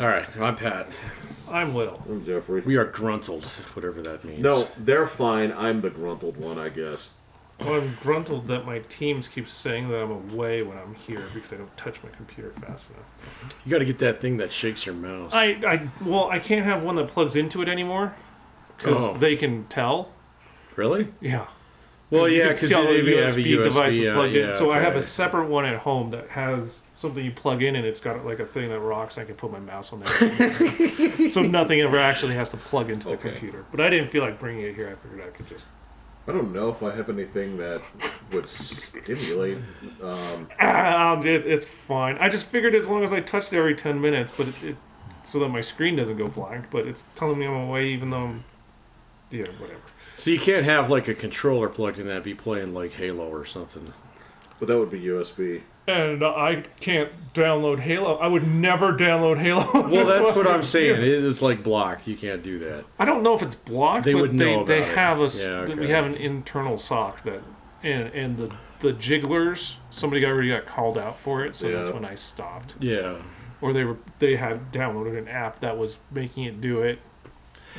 All right, I'm Pat. I'm Will. I'm Jeffrey. We are gruntled, whatever that means. No, they're fine. I'm the gruntled one, I guess. Well, I'm gruntled that my teams keep saying that I'm away when I'm here because I don't touch my computer fast enough. You got to get that thing that shakes your mouse. I can't have one that plugs into it anymore because they can tell. Really? Yeah. Well, yeah, you because can you see how have a USB device USB. is plugged in. So I have a okay. separate one at home that has something you plug in, and it's got like a thing that rocks. I can put my mouse on there, so nothing ever actually has to plug into the computer. But I didn't feel like bringing it here. I figured I could just. I don't know if I have anything that would stimulate. It's fine. I just figured as long as I touched it every 10 minutes, but so that my screen doesn't go blank. But it's telling me I'm away, even though I'm. Yeah, whatever. So you can't have like a controller plugged in that be playing like Halo or something. But that would be USB. And I can't download Halo. I would never download Halo. Well, that's what I'm saying. It is like blocked. You can't do that. I don't know if it's blocked. They but would know they about it. have Yeah, we have an internal SOC that, and the jigglers. Somebody already got called out for it, so that's when I stopped. Yeah. Or they had downloaded an app that was making it do it.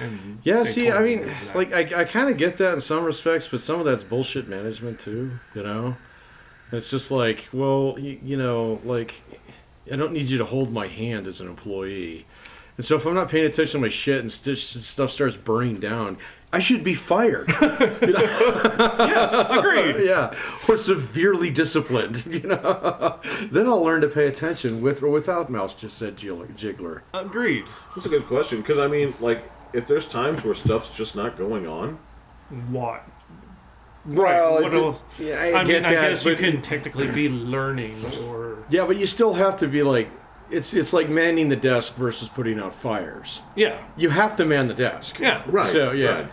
And Yeah, they see, told I me mean, that. like, I kind of get that in some respects, but some of that's bullshit management, too, you know? It's just like, well, you know, like, I don't need you to hold my hand as an employee. And so if I'm not paying attention to my shit and stuff starts burning down, I should be fired. Yes, agreed. Yeah, or severely disciplined, you know? Then I'll learn to pay attention with or without mouse, just said Jiggler. Agreed. That's a good question, because, I mean, like, if there's times where stuff's just not going on, What? Well, What else? yeah, I get mean, I that, guess you but- can technically be learning or. Yeah, but you still have to be like, it's like manning the desk versus putting out fires. Yeah. You have to man the desk. Yeah. right? So, yeah. Right.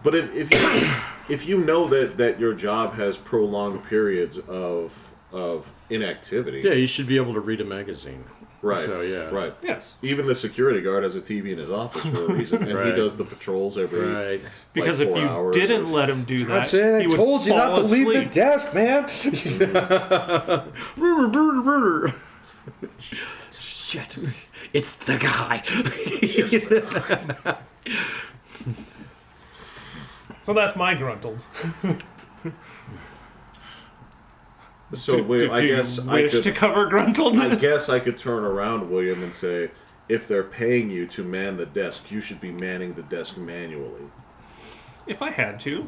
But if you know that your job has prolonged periods of inactivity, Yeah, you should be able to read a magazine. right? So, yeah. right. Yes. Even the security guard has a TV in his office for a reason, and he Right. does the patrols every. Right. Because like if 4 you hours didn't or- let him do that, That's it. I he would told you not to fall leave the asleep. desk, man. Shit. It's the guy. So that's my gruntled. So wait, I guess you I wish could. to cover gruntled. I guess I could turn around, William, and say, if they're paying you to man the desk, you should be manning the desk manually. If I had to,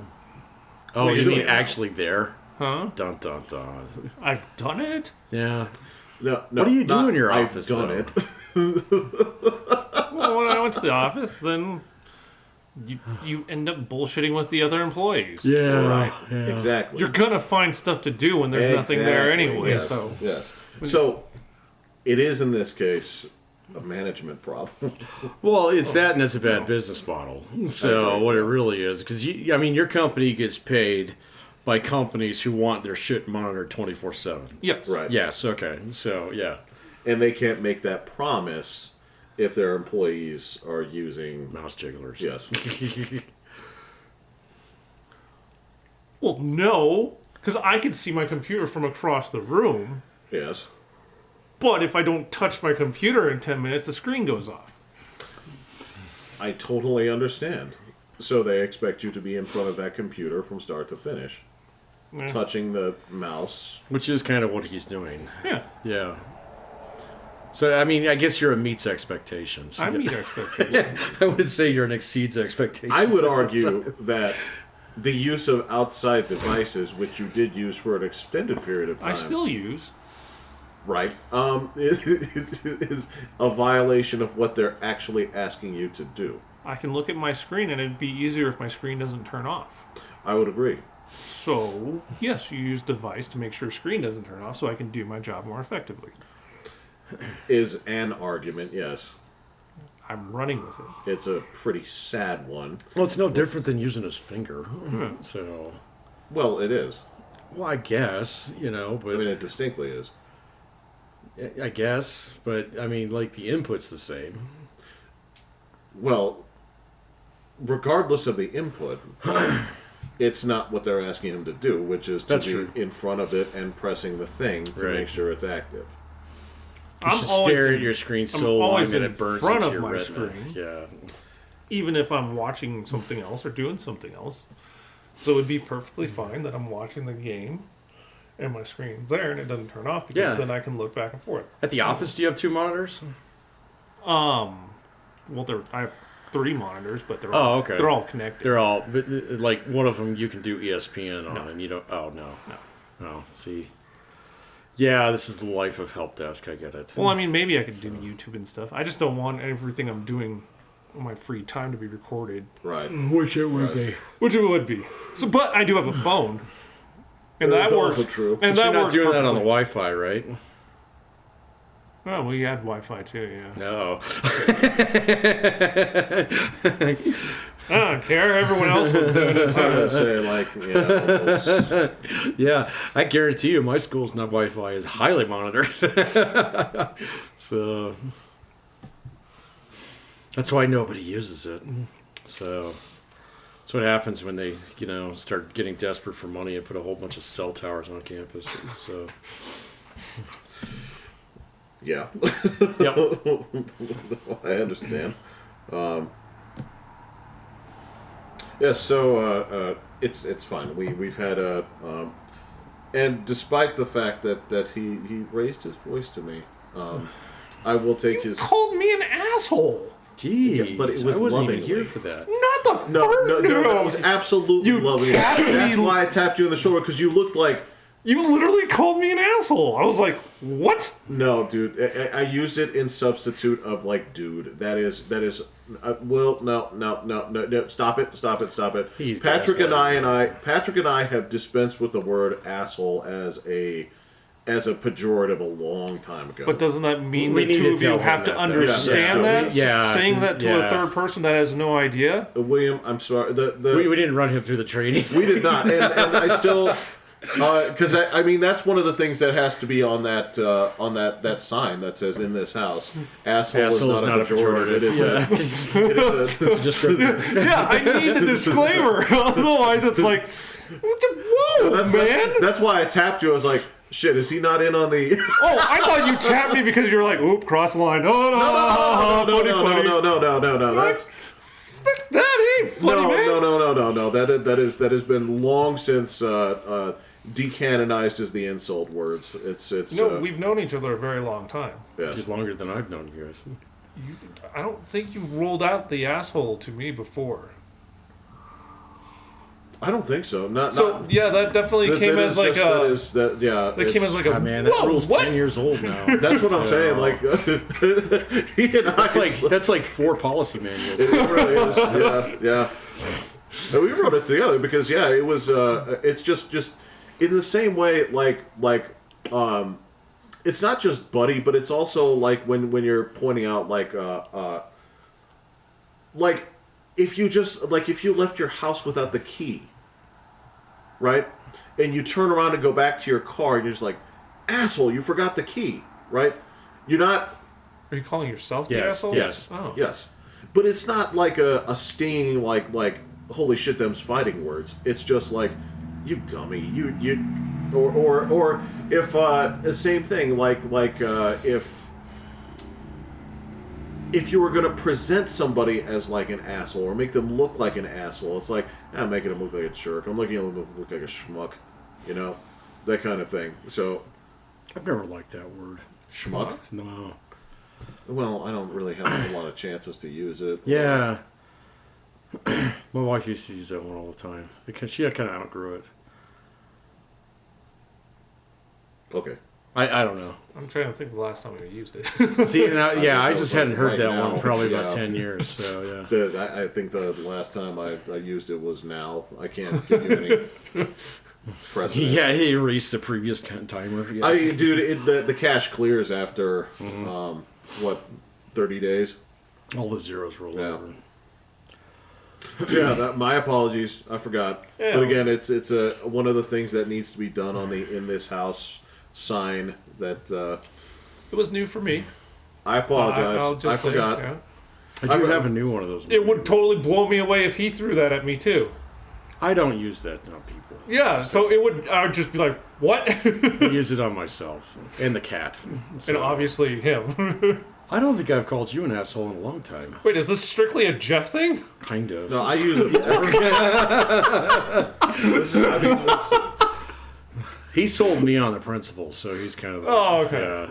Oh, What are you you mean doing? actually there? huh? Dun, dun, dun. I've done it. Yeah. No, What do you do not in your I've office, done though? it. Well, when I went to the office, then you end up bullshitting with the other employees. Yeah. Right. Yeah. Exactly. You're gonna find stuff to do when there's nothing there Exactly, anyway. Yes, So yes. So it is in this case a management problem. Well, it's that, and it's a bad business model. So agree, what yeah. it really is, because I mean, your company gets paid by companies who want their shit monitored 24/7. yes, Right. Yes. Okay. So yeah, And they can't make that promise if their employees are using. mouse jigglers. Yes. Well, no, because I can see my computer from across the room. Yes. But if I don't touch my computer in 10 minutes, the screen goes off. I totally understand. So they expect you to be in front of that computer from start to finish, Yeah. touching the mouse. Which is kind of what he's doing. Yeah, Yeah. So I mean, I guess you're a meets expectations. I meet expectations. I would say you're an exceeds expectations. I would argue that the use of outside devices, which you did use for an extended period of time, I still use. right, is a violation of what they're actually asking you to do. I can look at my screen, and it'd be easier if my screen doesn't turn off. I would agree. So, yes, you use device to make sure screen doesn't turn off so I can do my job more effectively. Is an argument, yes. I'm running with it. It's a pretty sad one. Well, it's no different than using his finger. So, Well, it is. well, I guess but I mean, it distinctly is. I guess, but I mean, like the input's the same. Well, regardless of the input, it's not what they're asking him to do, which is to That's be true. in front of it and pressing the thing to Right. make sure it's active. I'm should always stare in- at your screen I'm so long always that in it burns front into of your my retina. screen. Yeah. even if I'm watching something else or doing something else. So it'd be perfectly fine that I'm watching the game and my screen's there and it doesn't turn off because then I can look back and forth. At the office, do you have 2 monitors? Well, I have 3 monitors, but they're okay. they're all connected. They're all but, like one of them you can do ESPN on, No. and you don't. Oh no. No. Oh, see. Yeah, this is the life of help desk. I get it. Well, I mean, maybe I could do YouTube and stuff. I just don't want everything I'm doing on my free time to be recorded. Right. Which it would be. Which it would be. So, but I do have a phone, and That's that works. also true. And But that you're not works doing that on the perfectly. Wi-Fi, right? Oh, well, you had Wi-Fi too, yeah. No. I don't care. Everyone else was doing it I too. would say, like, almost, Yeah, I guarantee you, my school's not Wi-Fi is highly monitored. So that's why nobody uses it. So that's what happens when they, start getting desperate for money and put a whole bunch of cell towers on campus. So yeah. yep. I understand. Yeah, so it's fine. We've had and despite the fact that he raised his voice to me, I will take his. Called me an asshole. Gee, Yeah, but it was I wasn't even lovingly. here for that. Not the No, first. that was absolutely You lovely. tapped me. That's why I tapped you on the shoulder because you looked like. You literally called me an asshole. I was like, what? No, dude. I used it in substitute of like, dude. That is. Well, no. Stop it. He's Patrick gaslighting. Patrick and I have dispensed with the word asshole as a pejorative a long time ago. But doesn't that mean We the need two to of you tell have him to that, though. understand Yeah, that? yeah, Saying that to yeah. a third person that has no idea? William, I'm sorry. We didn't run him through the training. We did not, and I still, because I mean that's one of the things that has to be on that sign that says "in this house." Asshole is not a pejorative. It is a Descriptive. Yeah, I need the disclaimer. Otherwise, it's like, whoa, man. That's why I tapped you. I was like, "Shit, is he not in on the?" Oh, I thought you tapped me because you were like, oop, cross the line. No. No. That's That ain't funny, man. no. That has been long since decanonized as the insult words. It's No, we've known each other a very long time. yes. It's longer than I've known you guys. I don't think you've rolled out the asshole to me before. I don't think so. So yeah, that definitely came as like a. That came as like a. Oh, man, that whoa, rule's what? 10 years old now. That's what I'm So- saying. Like he and I, That's like 4 policy manuals. it really is. Yeah. And we wrote it together because it was. It's just in the same way. It's not just buddy, but it's also like when you're pointing out like if you left your house without the key, right? And you turn around and go back to your car and you're just like, asshole, you forgot the key, right? You're not. Are you calling yourself the Yes, asshole? yes. Oh. Yes, but it's not like a stinging like holy shit, them's fighting words. It's just like, you dummy, you or if the same thing like if you were gonna present somebody as like an asshole or make them look like an asshole, it's like I'm making them look like a jerk. I'm making them look like a schmuck, that kind of thing. So I've never liked that word. schmuck. No. Well, I don't really have a lot of chances to use it. Yeah. My wife used to use that one all the time because she kind of outgrew it. Okay. I don't know. I'm trying to think of the last time I used it. See, I think just was hadn't like heard right that now. one probably about Yeah. 10 years. So yeah. I think the last time I used it was now. I can't give you any precedent. Yeah, he erased the previous timer. Yeah. Dude, the cache clears after 30 days. All the zeros roll Yeah. over. Yeah, my apologies. I forgot. Yeah. But again, it's one of the things that needs to be done on the "in this house" sign. That It was new for me. I apologize. I'll just I say, forgot. yeah. I do have a new one of those. It would totally blow me away if he threw that at me too. I don't use that on people. Yeah, so I would just be like, what? I use it on myself and the cat. And So, obviously him. I don't think I've called you an asshole in a long time. Wait, is this strictly a Jeff thing? Kind of. No, I use it. Listen, I mean, listen. He sold me on the principle, so he's kind of. Oh, okay. Yeah.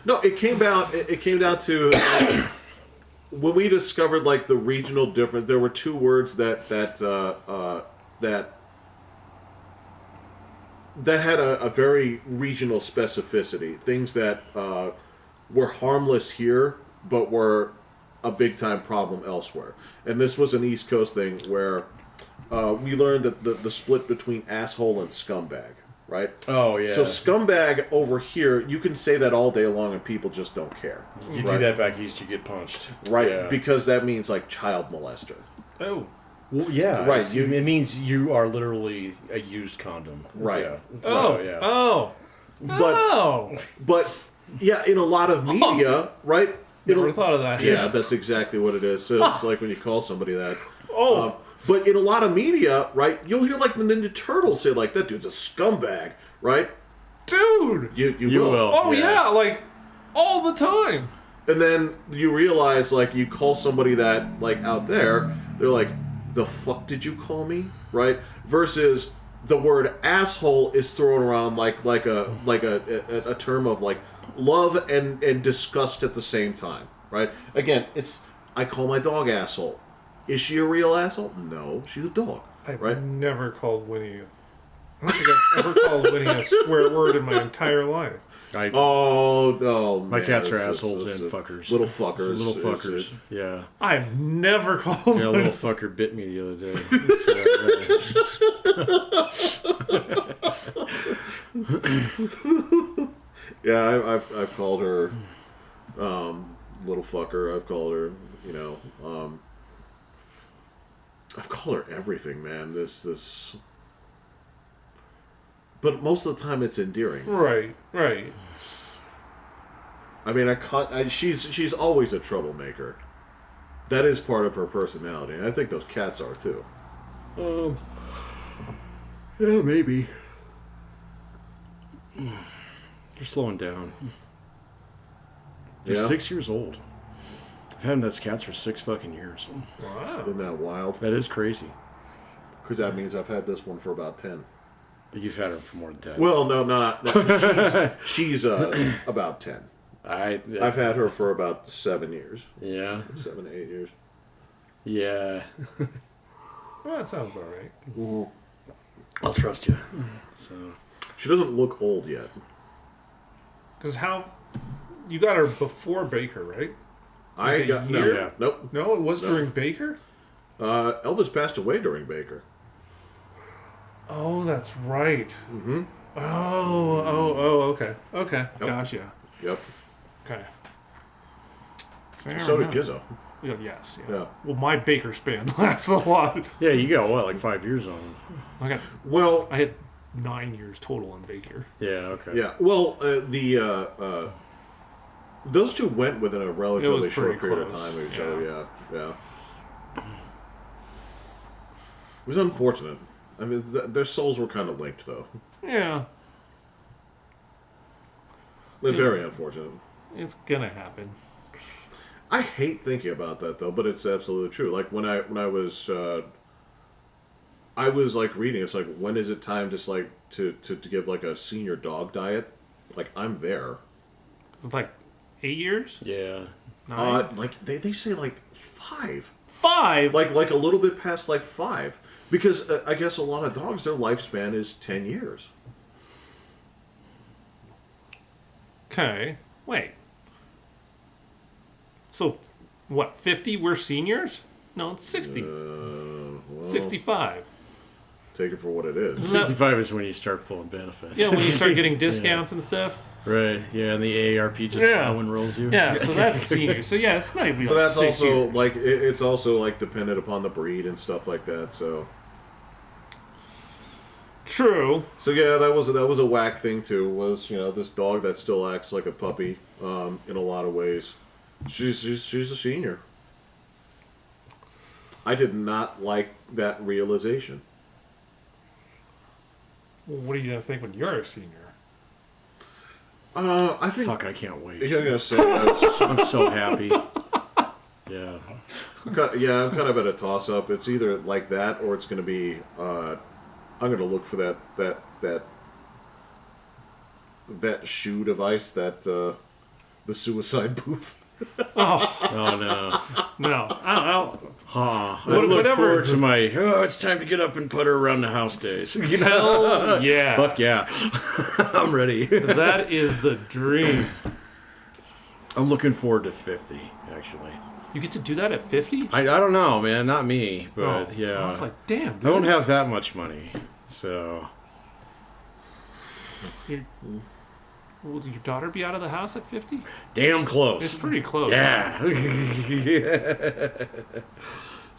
No, it came down. It came down to when we discovered like the regional difference. There were two words that had a very regional specificity. Things that were harmless here, but were a big time problem elsewhere. And this was an East Coast thing where we learned that the split between asshole and scumbag. Right? Oh yeah. So scumbag over here, you can say that all day long and people just don't care. You right? do that back east, you get punched. Right, Yeah. because that means like child molester. Oh. Well, yeah. Right, It means you are literally a used condom. Right. Yeah. Oh. So, yeah. Oh. But but yeah, in a lot of media, right? Never thought of that. Yeah, that's exactly what it is. So it's like when you call somebody that. Oh. But in a lot of media, right, you'll hear like the Ninja Turtles say like that dude's a scumbag, right? Dude. You will. Oh yeah, like all the time. And then you realize, like, you call somebody that, like, out there, they're like, the fuck did you call me? Right? Versus the word asshole is thrown around like a term of, like, love and disgust at the same time. Right? Again, I call my dog asshole. Is she a real asshole? No, she's a dog. I've right? never called Winnie. I don't think I've ever called Winnie a swear word in my entire life. Oh no! My man, case are it's- assholes it's- and fuckers. Little fuckers. Little It's- fuckers. Yeah. I've never called. Yeah, a Winnie. little fucker bit me the other day. Yeah, I've called her little fucker. I've called her, I've called her everything, man. This. But most of the time, it's endearing. Right. I mean, she's always a troublemaker. That is part of her personality, and I think those cats are too. Yeah, maybe. You're slowing down. You're Yeah? 6 years old. I've had those cats for 6 fucking years. Wow. Isn't that wild? That is crazy. Because that means I've had this one for about 10. You've had her for more than 10. Well, no, not. She's about 10. I've had her for about 7 years. Yeah. 7 to 8 years. Yeah. Well, that sounds about right. I'll trust you. So. She doesn't look old yet. Because you got her before Baker, right? I a got year? no, nope. No, it was during Baker. Elvis passed away during Baker. Oh, that's right. Mm-hmm. Oh, okay, gotcha. Yep. Okay. Fair So enough. did Gizzo. Yeah, yes. Yeah. Well, my Baker span lasts a lot. Yeah, you got what, like 5 years on them? Well, I had 9 years total on Baker. Yeah, okay. yeah. Well, those two went within a relatively short pretty period close. of time with each Yeah. other. Yeah. It was unfortunate. I mean, their souls were kind of linked, though. Yeah, They're Yes. very unfortunate. it's gonna happen. I hate thinking about that though, but it's absolutely true. Like when I was like reading, it's like, when is it time just like to give like a senior dog diet? Like, I'm there. It's like 8 years. Yeah. 9? Like they say like 5, 5. like a little bit past like 5, because I guess a lot of dogs, their lifespan is 10 years. Okay. Wait. So, what? 50? We're seniors? No, it's 60. Well, 65. take it for what it is. Isn't that- 65 is when you start pulling benefits. Yeah, when you start getting discounts and stuff. Right. Yeah, and the AARP just Yeah. auto enrolls you. Yeah, so that's senior. So yeah, it's not even like But that's 6 also years. like it's also like dependent upon the breed and stuff like that. So True. yeah, that was a whack thing too. Was this dog that still acts like a puppy in a lot of ways. She's a senior. I did not like that realization. Well, what are you gonna think when you're a senior? I think. Fuck, I can't wait. I'm gonna say that's, I'm so happy. Yeah. yeah, I'm kind of at a toss up. It's either like that or it's gonna be. I'm gonna look for that shoe device that the suicide booth. Oh Oh no. no, I don't know. I What- look whatever. forward to my. Oh, it's time to get up and put her around the house days. You know? Hell yeah, Fuck yeah. I'm ready. that is the dream. I'm looking forward to 50. Actually, You get to do that at 50? I don't know, man. Not me, but Oh, yeah. I was like, damn, I dude. don't have that much money, so Will your daughter be out of the house at 50? damn It's close. pretty close. Yeah.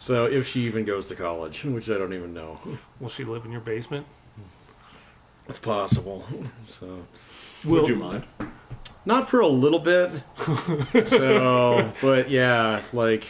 So if she even goes to college, which I don't even know, Will she live in your basement? it's possible. So Would you mind? not for a little bit. So, but yeah, like,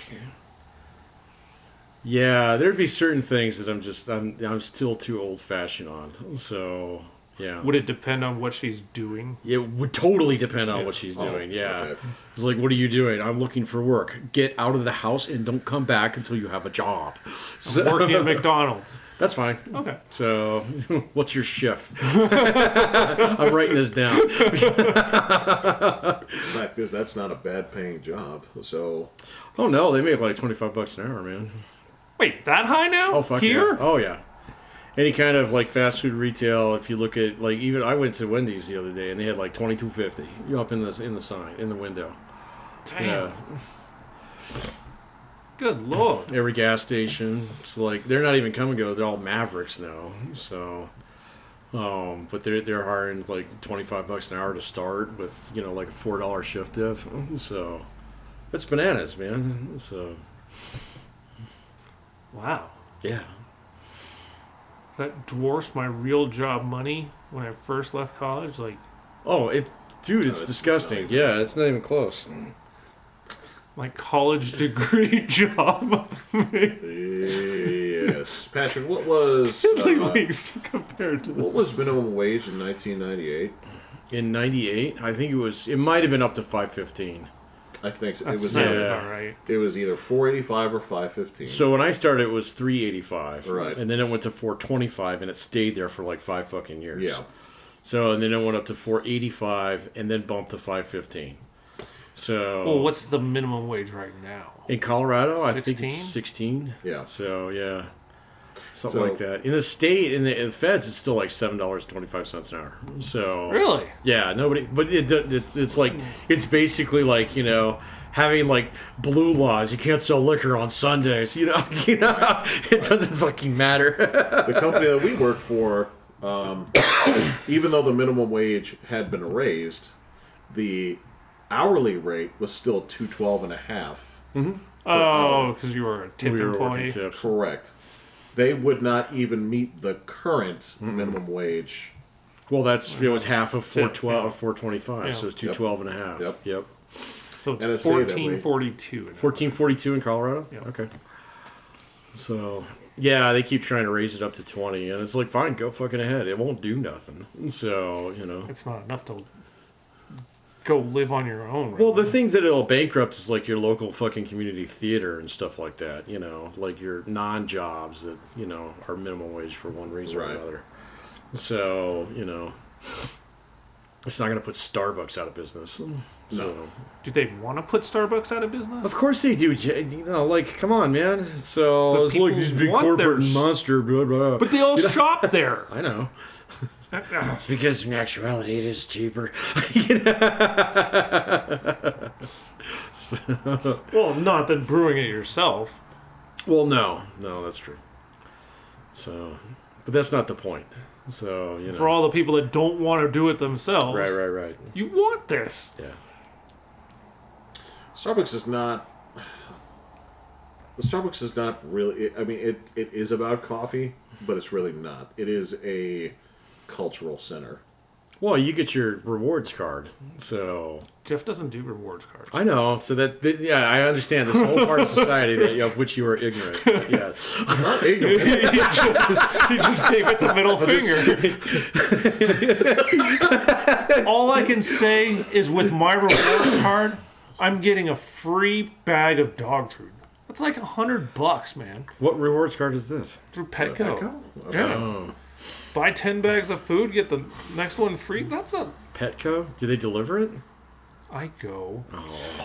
yeah, there'd be certain things that I'm still too old fashioned on. So yeah, Would it depend on what she's doing? it would totally depend on Yeah. what she's Oh, doing. Yeah, okay. it's like, what are you doing? I'm looking for work. Get out of the house and don't come back until you have a job. So, Working at McDonald's. that's fine. Okay. So, what's your shift? I'm writing this down. The fact is, that's not a bad paying job. So Oh no, they make like $25 an hour, man. Wait, that high now? Oh fuck Here? yeah. Oh yeah. Any kind of like fast food retail, if you look at like, even I went to Wendy's the other day and they had like $22.50 up in the sign in the window. Damn. Yeah. Good lord. Every gas station, it's like they're not even come and go. They're all Mavericks now. So, but they're hiring like $25 an hour to start with like a $4 shift diff. So, it's bananas, man. So Wow. yeah. That dwarfs my real job money when I first left college. Like, Oh, dude, it's it's disgusting. not Yeah, it's not even close. my college degree job. yes, Patrick, what was compared to what was minimum wage in 1998? In '98, I think it might have been up to $5.15. I think so. that It was sounds yeah. about right. it was either 485 or 515. So when I started, it was $3.85, Right. and then it went to $4.25, and it stayed there for like 5 fucking years. yeah, So and then it went up to $4.85, and then bumped to $5.15. So Well, what's the minimum wage right now? in Colorado, I think 16? it's 16. yeah. So yeah, something So- like that. In the state, in the feds, it's still like $7.25 an hour. So Really? yeah, nobody. But it's like it's basically like having like blue laws. You can't sell liquor on Sundays. It doesn't fucking matter. The company that we worked for, even though the minimum wage had been raised, the hourly rate was still $2.12 and a half. Oh, because you were a tip We were employee. working tips. Correct. They would not even meet the current minimum wage. Well, it was half of Tip, 412 yeah. or 425, Yeah. so it's 212 and a half. Yep. So And it's it's stayed that way. 1442. 1442 in Colorado. Yeah. Okay. So yeah, they keep trying to raise it up to 20, and it's like, fine, go fucking ahead. It won't do nothing. So It's not enough to go live on your own. Right well, the now. things that it'll bankrupt is like your local fucking community theater and stuff like that. Like your non-jobs that are minimum wage for one reason or Right. another. So it's not going to put Starbucks out of business. So. Do they want to put Starbucks out of business? Of course they do. Like, come on, man. So But it's like people these big want their corporate monster. Blah, blah. But they all shop there. I know. Ah, It's because in actuality it is cheaper. well, not than brewing it yourself. Well, no, that's true. So, but that's not the point. So For all the people that don't want to do it themselves, right. you want this. Yeah. Starbucks is not. Starbucks is not really. I mean, it is about coffee, but it's really not. It is a cultural center. Well, you get your rewards card, so Jeff doesn't do rewards cards. I know. So yeah, I understand this whole part of society of which you are ignorant. Yeah, I'm not ignorant. he just gave it the middle finger. All I can say is with my rewards card, I'm getting a free bag of dog food. That's like $100, man. what rewards card is this? Through Petco. Petco? Yeah. Oh, Buy 10 bags of food, get the next one free. That's a Petco. Do they deliver it? I go. That's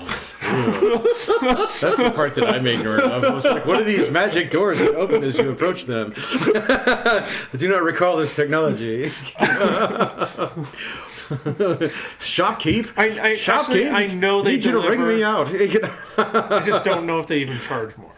the part that I'm ignorant of. I was like, what are these magic doors that open as you approach them? I do not recall this technology. Shopkeep? Shopkeep? Actually, I know they need you to ring deliver. me out. I just don't know if they even charge more.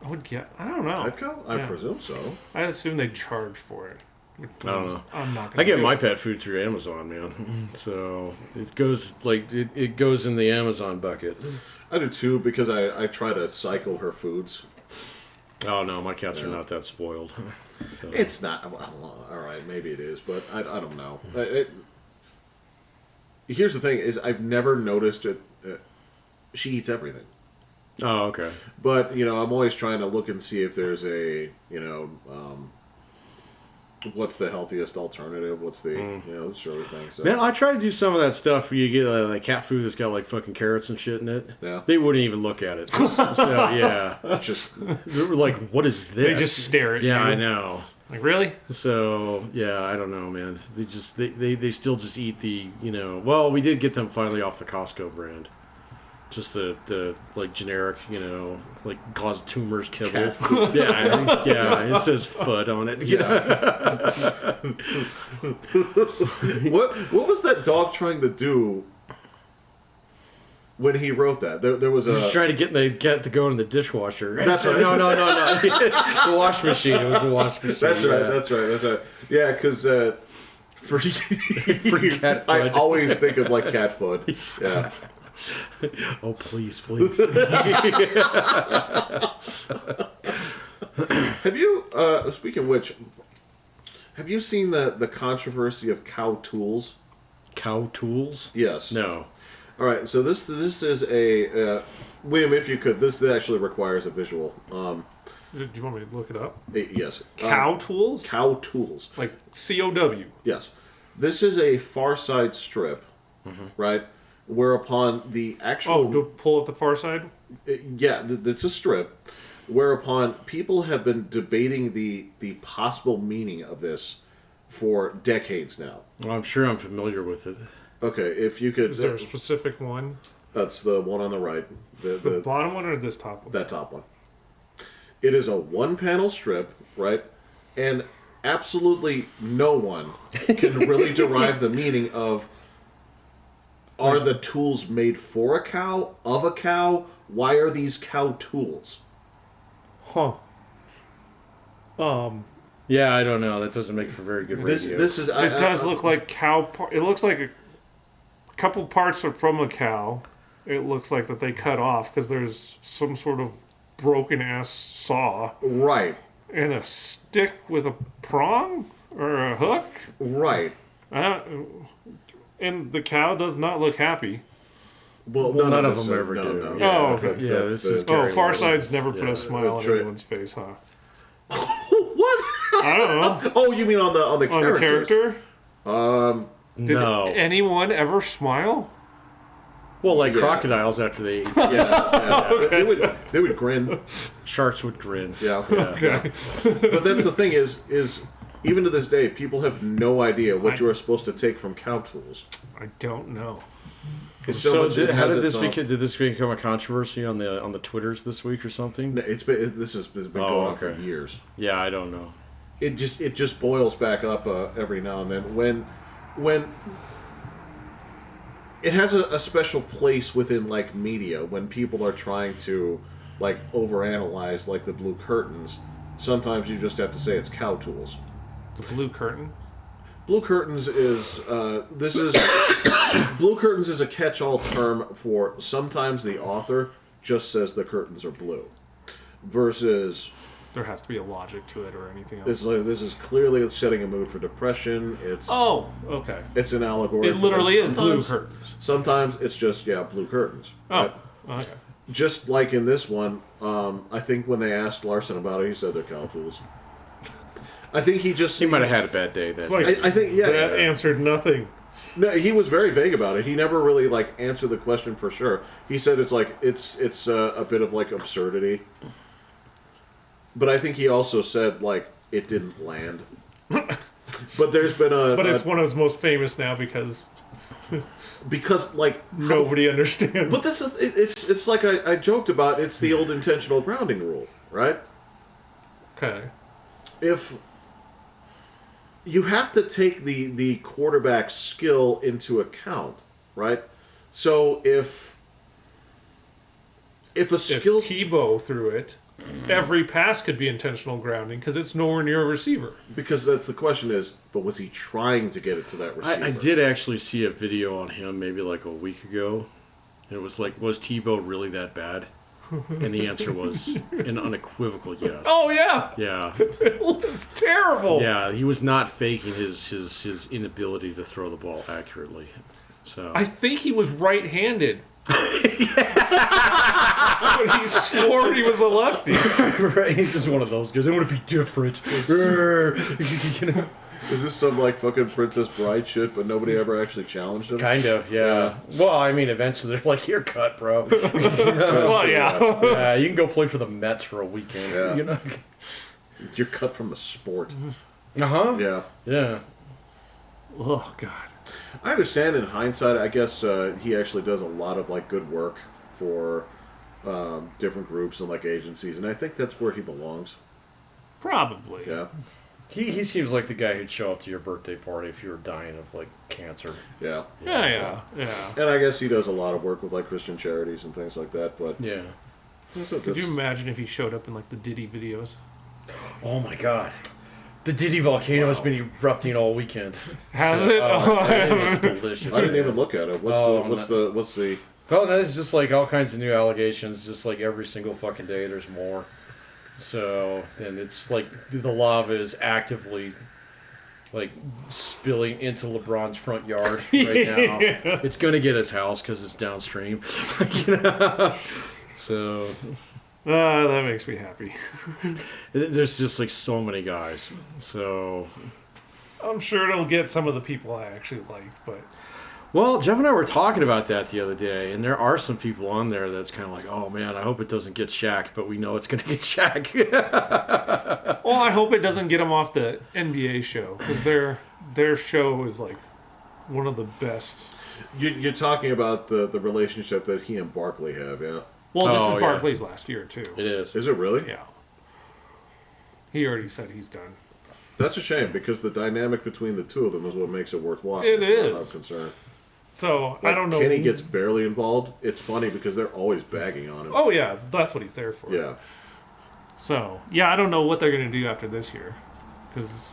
I would get. I don't know. Petco? I Yeah. presume so. I assume they charge for it. I don't know. I'm not gonna I get do my it. pet food through Amazon, man. So it goes like it goes in the Amazon bucket. I do too because I try to cycle her foods. Oh no, my cats are not that spoiled. So. It's not. Well, all right, maybe it is, but I don't know. Here's the thing: is I've never noticed it. She eats everything, Oh, okay. but I'm always trying to look and see if there's a what's the healthiest alternative? What's the sort of thing. So Man, I try to do some of that stuff where you get like cat food that's got like fucking carrots and shit in it. Yeah. They wouldn't even look at it. So yeah, just they were like, "What is this?" They just stare at Yeah, you. I know. Like, really? So yeah, I don't know, man. They still just eat the Well, we did get them finally off the Costco brand. Just the like generic, like cause tumors kibble. Cat food. Yeah. It says FUD on it. what was that dog trying to do when he wrote that? There was Just a trying to get the cat to go in the dishwasher. That's right. No. The wash machine. It was the wash machine. That's right. That's right. Yeah, because for cat I food. always think of like cat food. Yeah. Oh, please. Have you? Speaking of which, have you seen the controversy of cow tools? Cow tools? Yes. No. All right. So this is a William, if you could, this actually requires a visual. Do you want me to look it up? Yes. Cow tools? Cow tools. Like COW. Yes. This is a Far Side strip, right? Whereupon the actual Oh, to pull up the far side? it's a strip. Whereupon people have been debating the possible meaning of this for decades now. Well, I'm sure I'm familiar with it. Okay, if you could, Is there a specific one? that's the one on the right, The the bottom one or this top one? that top one. It is a one-panel strip, right? And absolutely no one can really derive the meaning of, are the tools made for a cow, of a cow? Why are these cow tools? Huh. Yeah, I don't know. That doesn't make for very good radio. This is It does look like cow. It looks like a couple parts are from a cow. It looks like that they cut off because there's some sort of broken ass saw right, and a stick with a prong or a hook. right. And the cow does not look happy. Well, none of us them are- ever do. No. Yeah, Oh, that's- yeah, that's this the- is Oh, Very Farside's never put a smile on Tra- anyone's face, huh? What? I don't know. Oh, you mean on the On the characters? character? Did No. anyone ever smile? Well, like Yeah. crocodiles after they eat. Yeah. They would grin. Sharks would grin. Yeah. Okay. But that's the thing is even to this day, people have no idea what you are supposed to take from cow tools. I don't know. It's So, much- it how has did its own- did this become a controversy on the Twitters this week or something? This has been going on for okay. years. Yeah, I don't know. It just boils back up every now and then when it has a special place within like media when people are trying to like overanalyze like the blue curtains. Sometimes you just have to say it's cow tools. The blue curtain? Blue curtains is blue curtains is a catch-all term for sometimes the author just says the curtains are blue, versus there has to be a logic to it or anything else. It's like, this is clearly setting a mood for depression. It's okay. It's an allegory. It literally is blue Sometimes- curtains. Sometimes it's just blue curtains. Oh, right? okay. Just like in this one, I think when they asked Larson about it, he said they're cow tools. I think he just He might have had a bad day that It's like day. I think that answered nothing. No, he was very vague about it. He never really like answered the question for sure. He said it's like it's a bit of like absurdity. But I think he also said like it didn't land. But there's been But it's one of his most famous now because because like nobody understands. But this is it's like I joked about. It's the old intentional grounding rule, right? Okay. If you have to take the quarterback's skill into account, right? So if a If skill Tebow threw it, every pass could be intentional grounding because it's nowhere near a receiver. because that's the question is, but was he trying to get it to that receiver? I did actually see a video on him maybe like a week ago. And it was like, was Tebow really that bad? And the answer was an unequivocal yes. Oh yeah, Yeah. it was terrible. Yeah, he was not faking his inability to throw the ball accurately. So I think he was right-handed. But he swore he was a lefty. right, he's just one of those guys. I want to be different. You know? Is this some like fucking Princess Bride shit, but nobody ever actually challenged him? Kind of, yeah. Well, I mean, eventually they're like, "You're cut, bro. Well, yeah. Yeah, you can go play for the Mets for a weekend." Yeah. You know? You're cut from the sport. Uh huh. Yeah. Yeah. Oh God. I understand in hindsight, I guess he actually does a lot of like good work for different groups and like agencies, and I think that's where he belongs. Probably. Yeah, He seems like the guy who'd show up to your birthday party if you were dying of like cancer. yeah. Yeah. And I guess he does a lot of work with like Christian charities and things like that. But Yeah. Could you imagine if he showed up in like the Diddy videos? Oh my God. The Diddy volcano has been erupting all weekend. Has it? Oh, that thing is delicious. I didn't even look at it. What's the? Oh, no, it's just like all kinds of new allegations. Just like every single fucking day, there's more. So, and it's like the lava is actively like spilling into LeBron's front yard right now. It's gonna get his house because it's downstream. You know? So That makes me happy. there's just like so many guys. So I'm sure it'll get some of the people I actually like, but well, Jeff and I were talking about that the other day, and there are some people on there that's kind of like, oh man, I hope it doesn't get Shaq, but we know it's going to get Shaq. well, I hope it doesn't get them off the NBA show because their show is like one of the best. You're talking about the relationship that he and Barkley have, yeah? Well, this Oh, is yeah. Barkley's last year too. It is. Is it really? Yeah. He already said he's done. That's a shame because the dynamic between the two of them is what makes it worth watching. It as far as is. I'm concerned. So I don't know. Kenny gets barely involved. It's funny because they're always bagging on him. Oh yeah, that's what he's there for. Yeah. So yeah, I don't know what they're gonna do after this year, because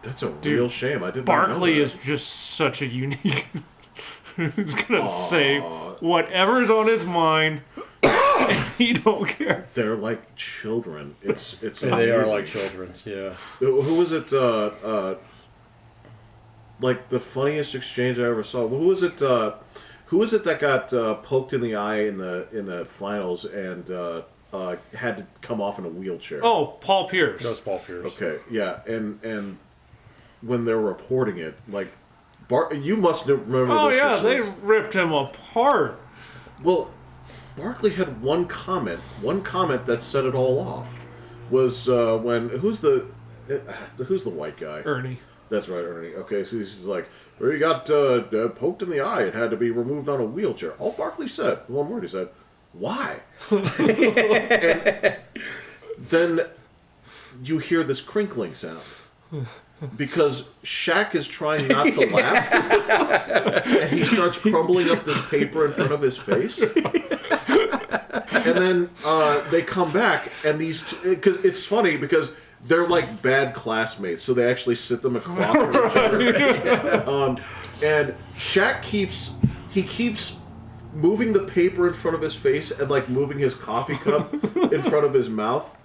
That's a real shame. I didn't know Barkley that. is just such a unique. He's gonna say whatever's on his mind, and he don't care. They're like children. It's Yeah, they are amazing. like children, yeah. Who was it? Like the funniest exchange I ever saw. Who was it? Who was it that got poked in the eye in the finals and had to come off in a wheelchair? Oh, Paul Pierce. That was Paul Pierce. Okay, yeah, and when they're reporting it, like, you must remember. Oh this. yeah, This they was- ripped him apart. Well, Barkley had one comment that set it all off. Was when who's the white guy? Ernie. That's right, Ernie. Okay, so he's like, well, he got poked in the eye and had to be removed on a wheelchair. All Barkley said, one word, he said, why? And then you hear this crinkling sound. Because Shaq is trying not to laugh. And he starts crumbling up this paper in front of his face. And then they come back, and because it's funny because they're like bad classmates, so they actually sit them across from each other. And Shaq keeps moving the paper in front of his face and like moving his coffee cup in front of his mouth.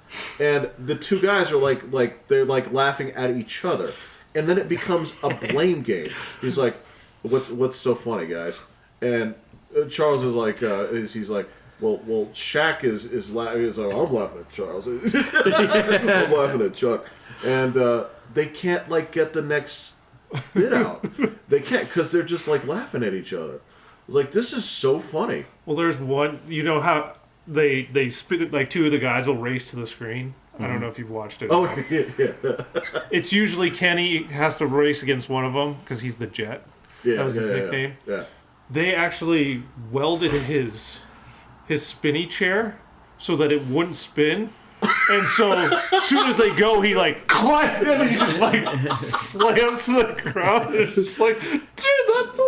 And the two guys are like they're like laughing at each other, and then it becomes a blame game. He's like, "What's so funny, guys?" And Charles is like, he's like, well, Shaq is like, I'm laughing at Charles. I'm laughing at Chuck, and they can't like get the next bit out. They can't because they're just like laughing at each other. It's like, this is so funny. Well, there's one. You know how they spit it, like two of the guys will race to the screen. I don't know if you've watched it. Oh yeah. It's usually Kenny has to race against one of them because he's the Jet. Yeah, That was his nickname. Yeah. They actually welded his spinny chair so that it wouldn't spin. And so as soon as they go, he like climbs and he just like slams to the ground. And it's just like, dude, that's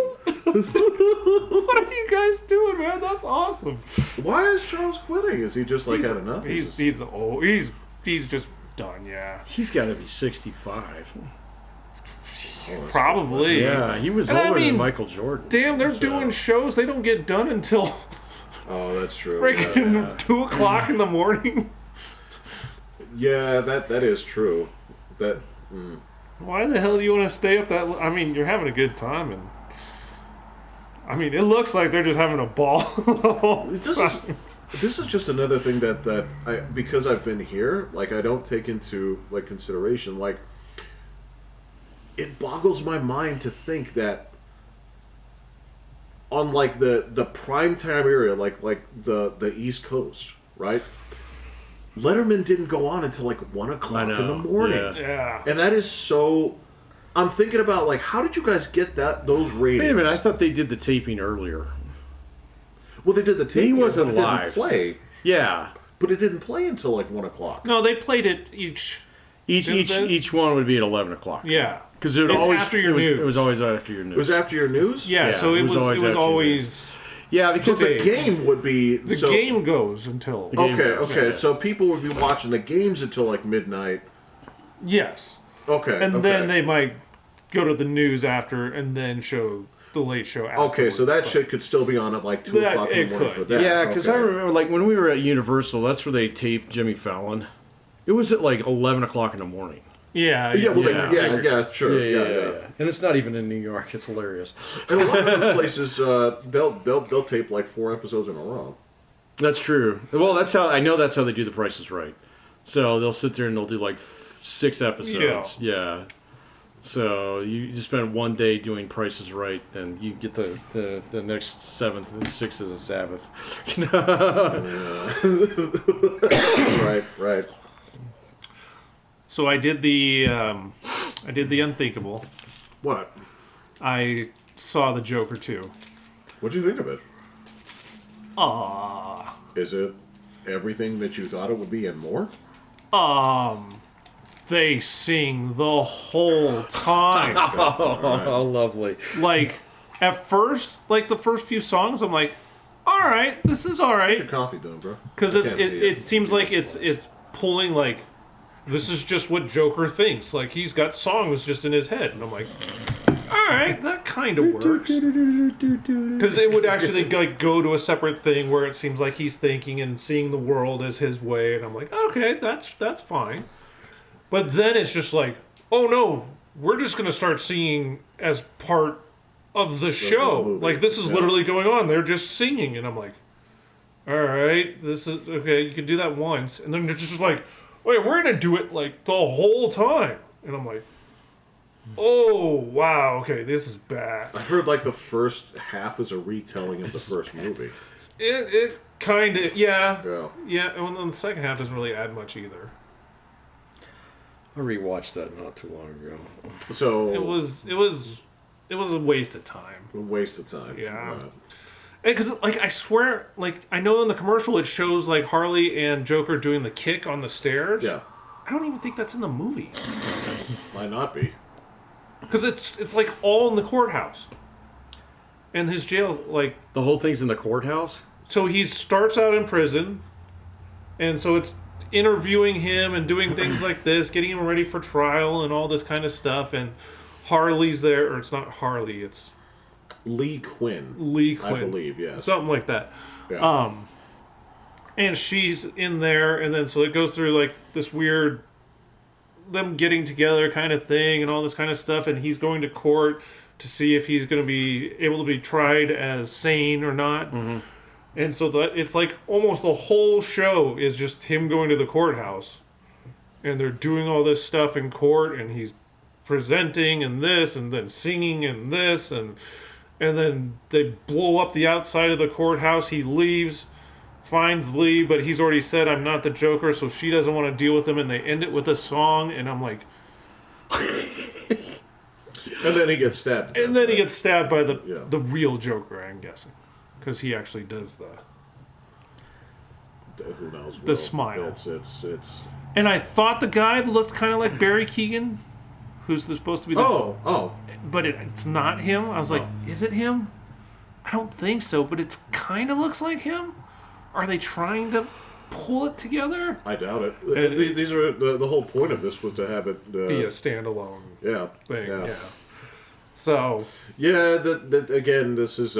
what are you guys doing, man? That's awesome. Why is Charles quitting? Is he just like had enough? He's old. He's just done. Yeah, He's got to be 65. probably. Yeah, he was And I older mean, than Michael Jordan. Damn, they're So- doing shows. They don't get done until Oh, that's true. freaking 2 o'clock in the morning. Yeah, that is true. That Why the hell do you want to stay up that? I mean, you're having a good time, and I mean, it looks like they're just having a ball. this is just another thing that I, because I've been here, like I don't take into like consideration. Like, it boggles my mind to think that on like the prime time area, like the East Coast, right? Letterman didn't go on until like 1 o'clock in the morning. Yeah. And that is so. I'm thinking about like, how did you guys get those ratings? Wait a minute, I thought they did the taping earlier. Well, they did the tape. wasn't but it live. Didn't play, Yeah. but it didn't play until like 1 o'clock. No, they played it each. Each one would be at 11 o'clock. Yeah. Because it It's always after your it was, news. It was always after your news. It was after your news. Yeah. Yeah, So it was after your always yeah, Because because the Okay. game would be the so, game goes until game Okay, goes, okay. yeah. So people would be watching the games until like midnight. yes, Okay, and okay. then they might go to the news after and then show the late show. Okay, so that afterwards. shit could still be on at like 2 That- o'clock in it the morning could, for that. yeah, because okay. I remember like when we were at Universal, that's where they taped Jimmy Fallon. It was at like 11 o'clock in the morning. Yeah. Yeah, well, Yeah. yeah, sure, yeah. And it's not even in New York. It's hilarious. And a lot of those places, they'll tape like 4 episodes in a row. That's true. Well, that's how I know. That's how they do The Price is Right. So they'll sit there and they'll do like 6 episodes. Yeah. So you just spend one day doing Price is Right, and you get the next 7th and 6th is a Sabbath. Right. So I did the unthinkable. What? I saw the Joker 2. What'd you think of it? Ah. Is it everything that you thought it would be and more? They sing the whole time. Oh, lovely. Like, at first, like the first few songs, I'm like, all right, this is all What's your right, coffee doing, bro? because I can't see it seems like it's pulling like, this is just what Joker thinks. Like he's got songs just in his head, and I'm like, all right, that kind of works. Because it would actually like go to a separate thing where it seems like he's thinking and seeing the world as his way, and I'm like, okay, that's fine. But then it's just like, oh no, we're just gonna start singing as part of the show. movie. Like this is Yeah. literally going on. They're just singing, and I'm like, all right, this is okay. You can do that once, and then they're just like, wait, we're gonna do it like the whole time, and I'm like, oh wow, okay, this is bad. I've heard like the first half is a retelling of the first movie. It kind of yeah. Yeah. And then the second half doesn't really add much either. I rewatched that not too long ago. So It was a waste of time. a waste of time. Yeah. Right. Because, like, I swear, like, I know in the commercial it shows, like, Harley and Joker doing the kick on the stairs. Yeah. I don't even think that's in the movie. Might not be. Because it's, like, all in the courthouse. And his jail, like, The whole thing's in the courthouse? so he starts out in prison. And so it's interviewing him and doing things like this, getting him ready for trial and all this kind of stuff. And Harley's there, or it's not Harley, it's Lee Quinn. Lee Quinn. I believe, yes. Something like that. Yeah. and she's in there, and then so it goes through like this weird them getting together kind of thing and all this kind of stuff, and he's going to court to see if he's going to be able to be tried as sane or not. And so that it's like almost the whole show is just him going to the courthouse, and they're doing all this stuff in court, and he's presenting and this, and then singing and this, and then they blow up the outside of the courthouse. He leaves, finds Lee, but he's already said, I'm not the Joker, so she doesn't want to deal with him, and they end it with a song, and I'm like... And then he gets stabbed. And then he gets stabbed by the Yeah. real Joker, I'm guessing. Because he actually does Who knows? the smile. It's. And I thought the guy looked kind of like Barry Keoghan, who's supposed to be the... Oh. But it's not him. I was like, is it him? I don't think so, but it kind of looks like him. Are they trying to pull it together? I doubt it. These are the whole point of this was to have it Be a standalone thing. Yeah. So Yeah. Again, this is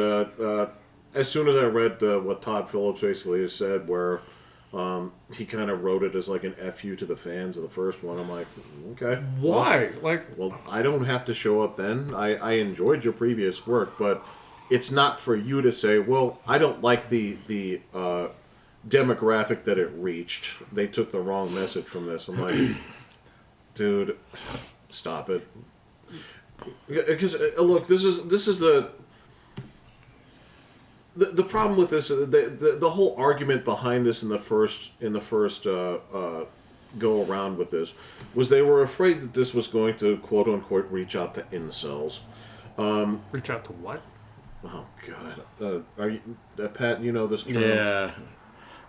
as soon as I read what Todd Phillips basically has said, where he kind of wrote it as like an FU to the fans of the first one. I'm like, okay. why? Well, I don't have to show up then. I enjoyed your previous work, but it's not for you to say, well, I don't like the demographic that it reached. They took the wrong message from this. I'm like, dude, stop it. Because look, this is the problem with this. The whole argument behind this in the first go around with this was they were afraid that this was going to quote unquote reach out to incels. Reach out to what? Oh God, are you Pat? You know this term? Yeah,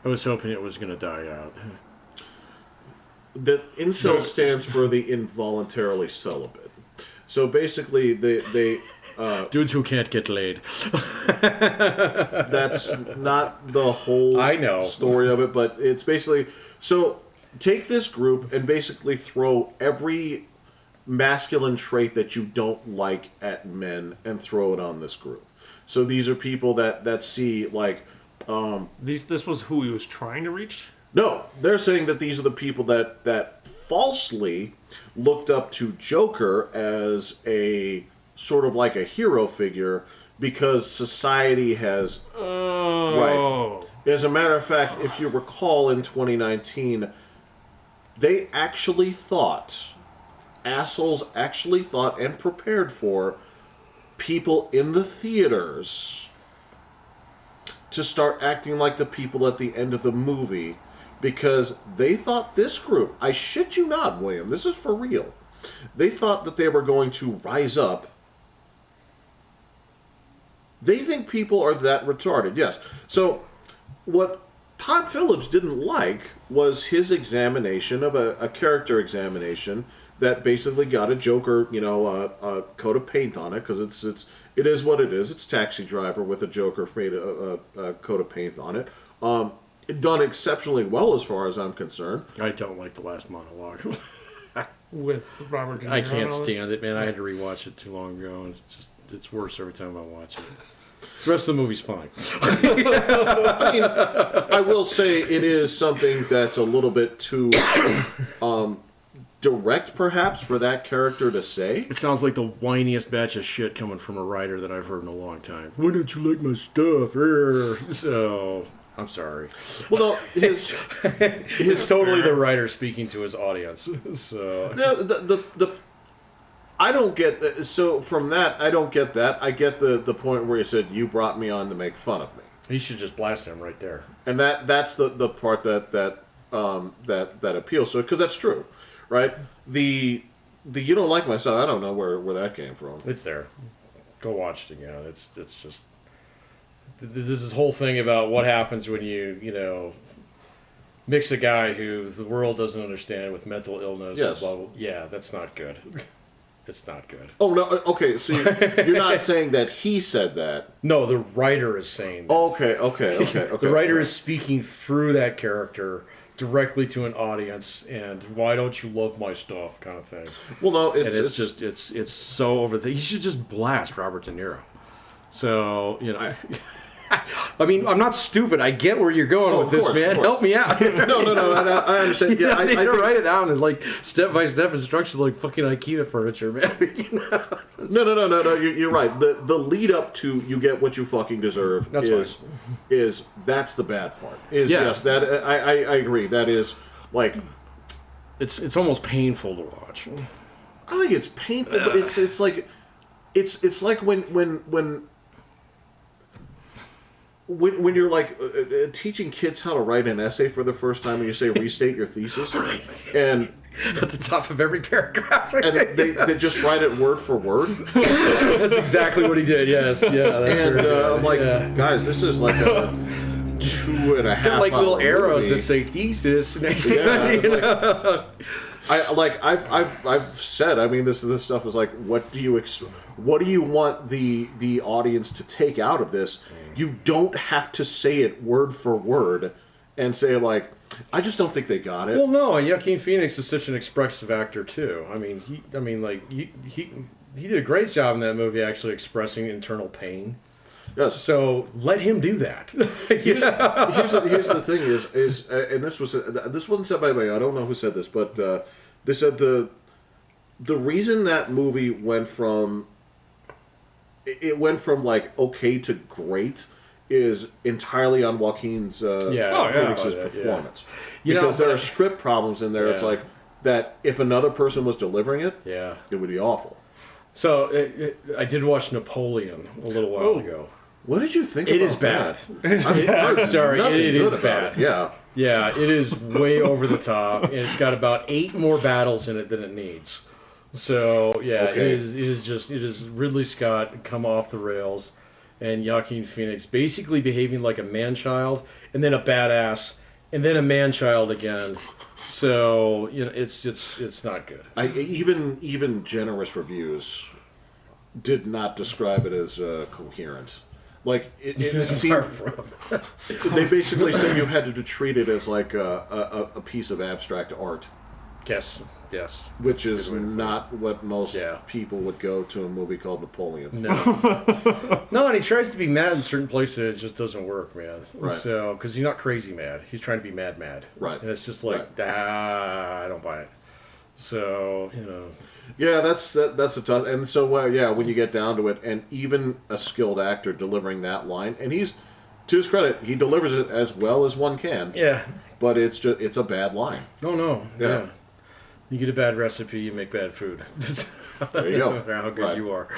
I was hoping it was going to die out. The incel stands for the involuntarily celibate. So basically, they Dudes who can't get laid. that's not the whole I know. story of it, but it's basically so take this group and basically throw every masculine trait that you don't like at men and throw it on this group. So these are people that see like This was who he was trying to reach? no, they're saying that these are the people that falsely looked up to Joker as a sort of like a hero figure because society has Oh. As a matter of fact, if you recall in 2019, they actually thought, assholes actually thought and prepared for people in the theaters to start acting like the people at the end of the movie because they thought this group, I shit you not, William, this is for real. They thought that they were going to rise up. They think people are that retarded, yes. So, what Todd Phillips didn't like was his examination of a character examination that basically got a Joker, a coat of paint on it, because it is what it is. It's Taxi Driver with a Joker made a coat of paint on it. Done exceptionally well as far as I'm concerned. I don't like the last monologue. With Robert De Niro. I and can't all that? stand it, man. I had to rewatch it too long ago, and it's worse every time I watch it. The rest of the movie's fine. I mean, I will say it is something that's a little bit too direct, perhaps, for that character to say. It sounds like the whiniest batch of shit coming from a writer that I've heard in a long time. Why don't you like my stuff? So, I'm sorry. Well, no, his It's totally the writer speaking to his audience. So, no, the I don't get so from that. I don't get that. I get the point where he said you brought me on to make fun of me, he should just blast him right there. and that's the part that appeals to it because that's true, right? The you don't like my stuff. I don't know where that came from. It's there. Go watch it again. It's just there's this whole thing about what happens when you mix a guy who the world doesn't understand with mental illness. Yes. Blah, blah. Yeah, that's not good. It's not good. Oh no. Okay. So you're not saying that he said that. No, the writer is saying that. Okay. The writer is speaking through that character directly to an audience, and why don't you love my stuff, kind of thing. Well, no, And it's so over the. He should just blast Robert De Niro. So I mean, I'm not stupid. I get where you're going with of this, course, man. of course. Help me out. No. I understand. Yeah, I need I to think, write it down and like step by step instructions, like fucking IKEA furniture, man. No. You're right. The lead up to you get what you fucking deserve That's is that's the bad part. Is Yeah. yes, that I agree. That is like It's almost painful to watch. I think it's painful, but it's like it's like when you're like teaching kids how to write an essay for the first time and you say restate your thesis and At the top of every paragraph. and they just write it word for word. That's exactly what he did. Yes, yeah. That's And very good. I'm like, Yeah. guys, this is like a 2.5 Got like little hour arrows movie. that say thesis next Yeah, to it. it's You like- know? I've said, I mean, this stuff is like, what do you want the audience to take out of this? You don't have to say it word for word and say like, I just don't think they got it. Well, no, and Joaquin Phoenix is such an expressive actor too. I mean, he did a great job in that movie, actually expressing internal pain. Yes. So let him do that. Here's the thing is and this wasn't said by anybody. I don't know who said this, but they said the reason that movie went from like okay to great is entirely on Joaquin's Phoenix's yeah. performance. You know, Because there but- are script problems in there. It's Yeah. like that if another person was delivering it, Yeah. it would be awful. So I did watch Napoleon a little while ago. What did you think It about is bad. that? I'm sorry, Nothing it good is about bad. it. Yeah. Yeah, it is way over the top, and it's got about 8 more battles in it than it needs. So yeah, Okay. it is Ridley Scott come off the rails, and Joaquin Phoenix basically behaving like a man-child, and then a badass, and then a man-child again. So you know, it's not good. Even generous reviews did not describe it as coherent. Like it seemed, they basically said you had to treat it as like a piece of abstract art, Yes. which is not what most Yeah. people would go to a movie called Napoleon. No. No, and he tries to be mad in certain places. It just doesn't work, man. Right. So, because he's not crazy mad. He's trying to be mad. Right. And it's just like, I don't buy it. So, you know. Yeah, that's a tough. And so when you get down to it, and even a skilled actor delivering that line, and he's, to his credit, he delivers it as well as one can. Yeah. But it's a bad line. No. Yeah. Yeah. You get a bad recipe, you make bad food. There you go. No matter how good Right. you are.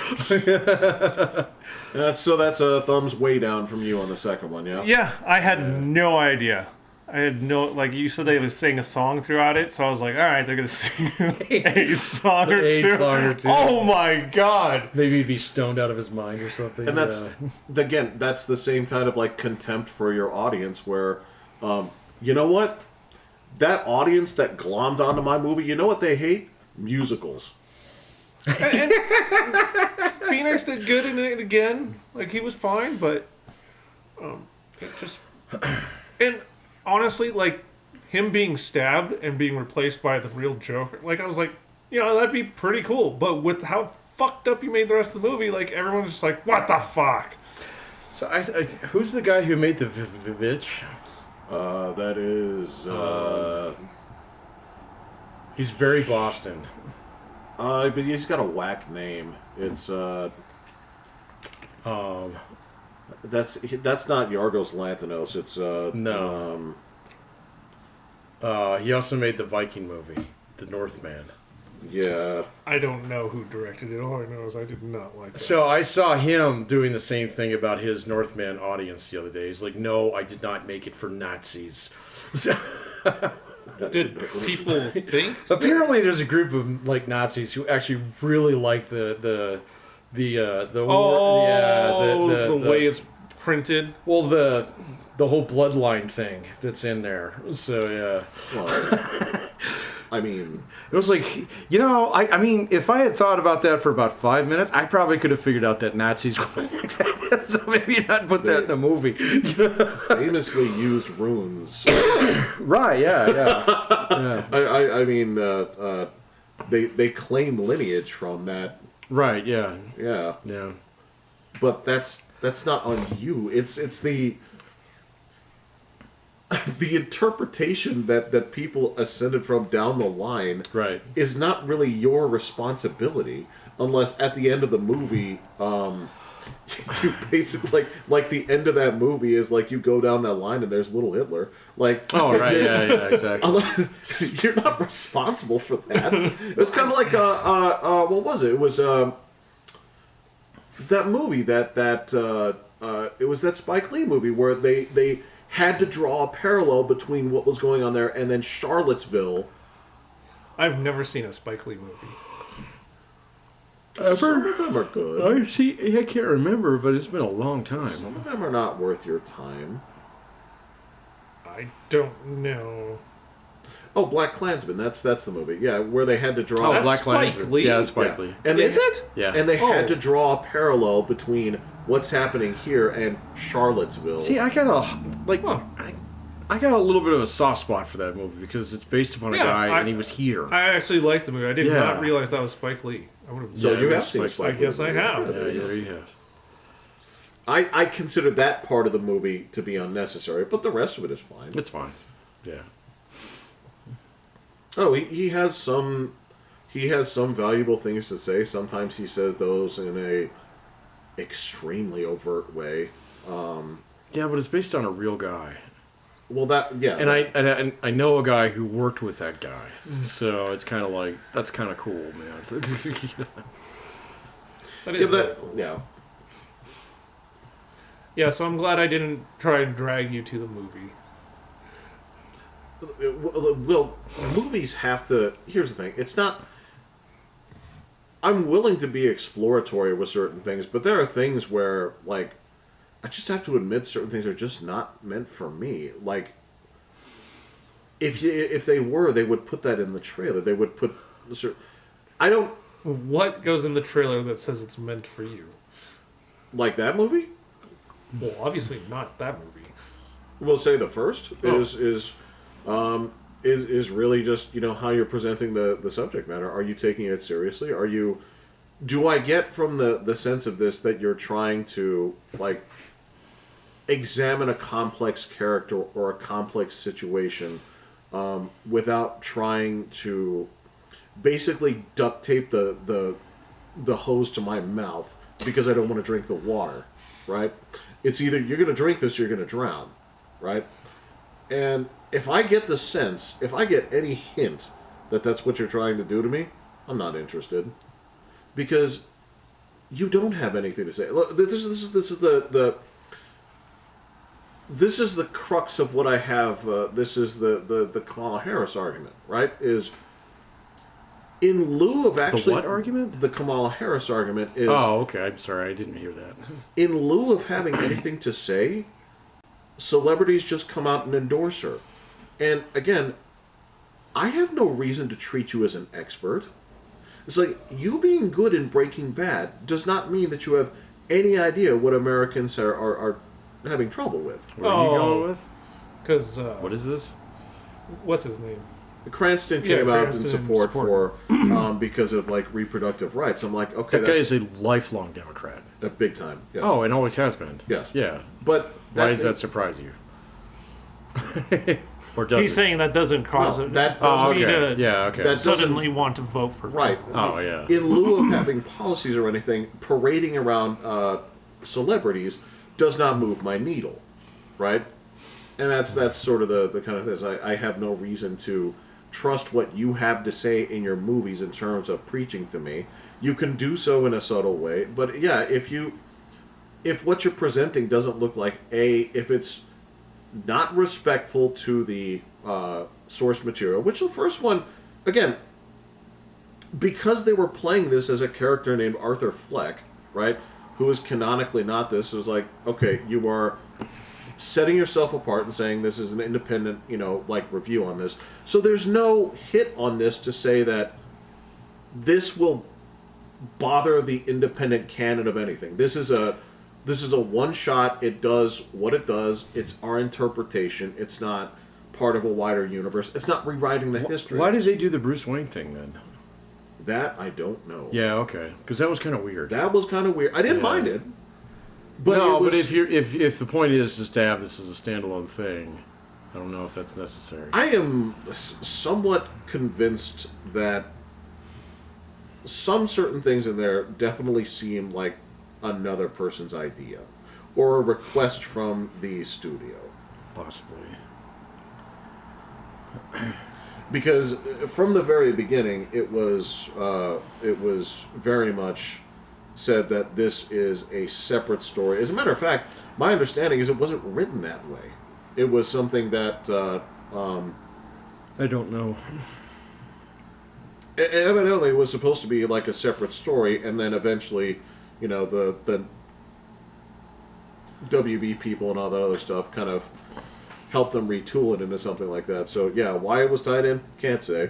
That's a thumbs way down from you on the second one, yeah? Yeah, I had no idea. I had no, like you said, they would sing a song throughout it, so I was like, all right, they're gonna sing a song or A two. song or two. Oh my god! Maybe he'd be stoned out of his mind or something. And that's, again, that's the same kind of like contempt for your audience where, you know what? That audience that glommed onto my movie, you know what they hate? Musicals. And Phoenix did good in it again. Like he was fine, but it just and honestly, like him being stabbed and being replaced by the real Joker, like I was like, you know, that'd be pretty cool. But with how fucked up you made the rest of the movie, like everyone's just like, what the fuck? So who's the guy who made the Vivitch? That is, He's very Boston. but he's got a whack name. It's, that's not Yorgos Lanthimos. It's, No. He also made the Viking movie, The Northman. yeah. I don't know who directed it. All I know is I did not like that. So I saw him doing the same thing about his Northman audience the other day. He's like, "No, I did not make it for Nazis." Did people think? Apparently, there's a group of like Nazis who actually really like the Oh, yeah, the way it's printed. well the whole bloodline thing that's in there. So yeah. Well, I mean, It was like, you know, I mean, if I had thought about that for about 5 minutes, I probably could have figured out that Nazis were like that. So maybe not put that in a movie. famously used runes. Right, yeah. I mean, they claim lineage from that. Right, yeah. Yeah. Yeah. But that's That's not on you. It's the the interpretation that people ascended from down the line Right. is not really your responsibility unless at the end of the movie you basically like the end of that movie is like you go down that line and there's little Hitler like Oh, right. Yeah, exactly. you're not responsible for that. It was kind of like what was it? It was that movie that it was that Spike Lee movie where they had to draw a parallel between what was going on there and then Charlottesville. I've never seen a Spike Lee movie. Some of them are good. I can't remember, but it's been a long time. Some of them are not worth your time. I don't know. Oh, Black Klansman. That's the movie. Yeah, where they had to draw. Oh, that's Black Spike Klansman. Lee. Yeah, that's Spike Lee. And they, Is it? Yeah. And they Oh. had to draw a parallel between what's happening here and Charlottesville. See, I got I got a little bit of a soft spot for that movie because it's based upon a Yeah, guy and he was here. I actually liked the movie. I did Yeah. not realize that was Spike Lee. I would have. So Yeah, you it have was seen Spike Spike Lee. I guess Lee. I have. Yeah, you have. I consider that part of the movie to be unnecessary, but the rest of it is fine. It's fine. Yeah. Oh, he has some valuable things to say. Sometimes he says those in a extremely overt way. Yeah, but it's based on a real guy. Well, that yeah, And I know a guy who worked with that guy. So it's kind of like, that's kind of cool, man. That yeah, is that cool. yeah. Yeah, so I'm glad I didn't try and drag you to the movie. Well, movies have to. Here's the thing: it's not. I'm willing to be exploratory with certain things, but there are things where, like, I just have to admit certain things are just not meant for me. Like, if they were, they would put that in the trailer. They would put. I don't What goes in the trailer that says it's meant for you? like that movie. Well, obviously not that movie. We'll say the first is really just how you're presenting the subject matter. Are you taking it seriously? Do I get from the sense of this that you're trying to like examine a complex character or a complex situation without trying to basically duct tape the hose to my mouth because I don't want to drink the water, right? It's either you're going to drink this or you're going to drown, right? And if I get the sense, if I get any hint that that's what you're trying to do to me, I'm not interested. Because you don't have anything to say. Look, this is the crux of what I have. This is the Kamala Harris argument, right? Is in lieu of actually The what argument? the Kamala Harris argument is Oh, okay. I'm sorry. I didn't hear that. in lieu of having anything to say, celebrities just come out and endorse her. And again, I have no reason to treat you as an expert. It's like, you being good in Breaking Bad does not mean that you have any idea what Americans are having trouble with. What are you Oh. going with? Because What is this? what's his name? Cranston Yeah, came out in Cranston support support. for because of like reproductive rights. I'm like, okay, That guy that's is a lifelong Democrat. a big time. Yes. Oh, and always has been. Yes. Yeah. but Why does that surprise you? Or does He's it? saying that doesn't cause No, it. that Oh, doesn't me okay. to Yeah, okay. that- suddenly want to vote for right. Oh, yeah. In lieu of having policies or anything, parading around celebrities does not move my needle, right? And that's sort of the kind of thing. I have no reason to trust what you have to say in your movies in terms of preaching to me. You can do so in a subtle way, but yeah, if what you're presenting doesn't look like if it's not respectful to the source material, which the first one, again, because they were playing this as a character named Arthur Fleck, right, who is canonically not this, it was like, okay, you are setting yourself apart and saying this is an independent, review on this. So there's no hit on this to say that this will bother the independent canon of anything. This is a one shot. It does what it does. It's our interpretation. It's not part of a wider universe. It's not rewriting the history. Why did they do the Bruce Wayne thing then? That I don't know. Yeah, okay. Because that was kind of weird. That was kind of weird. I didn't Yeah. mind it, But no, it was, but if the point is just to have this as a standalone thing, I don't know if that's necessary. I am somewhat convinced that some certain things in there definitely seem like another person's idea or a request from the studio. Possibly. Because from the very beginning, it was very much said that this is a separate story. As a matter of fact, my understanding is it wasn't written that way. It was something that I don't know. evidently it was supposed to be like a separate story, and then eventually, the WB people and all that other stuff kind of helped them retool it into something like that. So yeah, why it was tied in, can't say.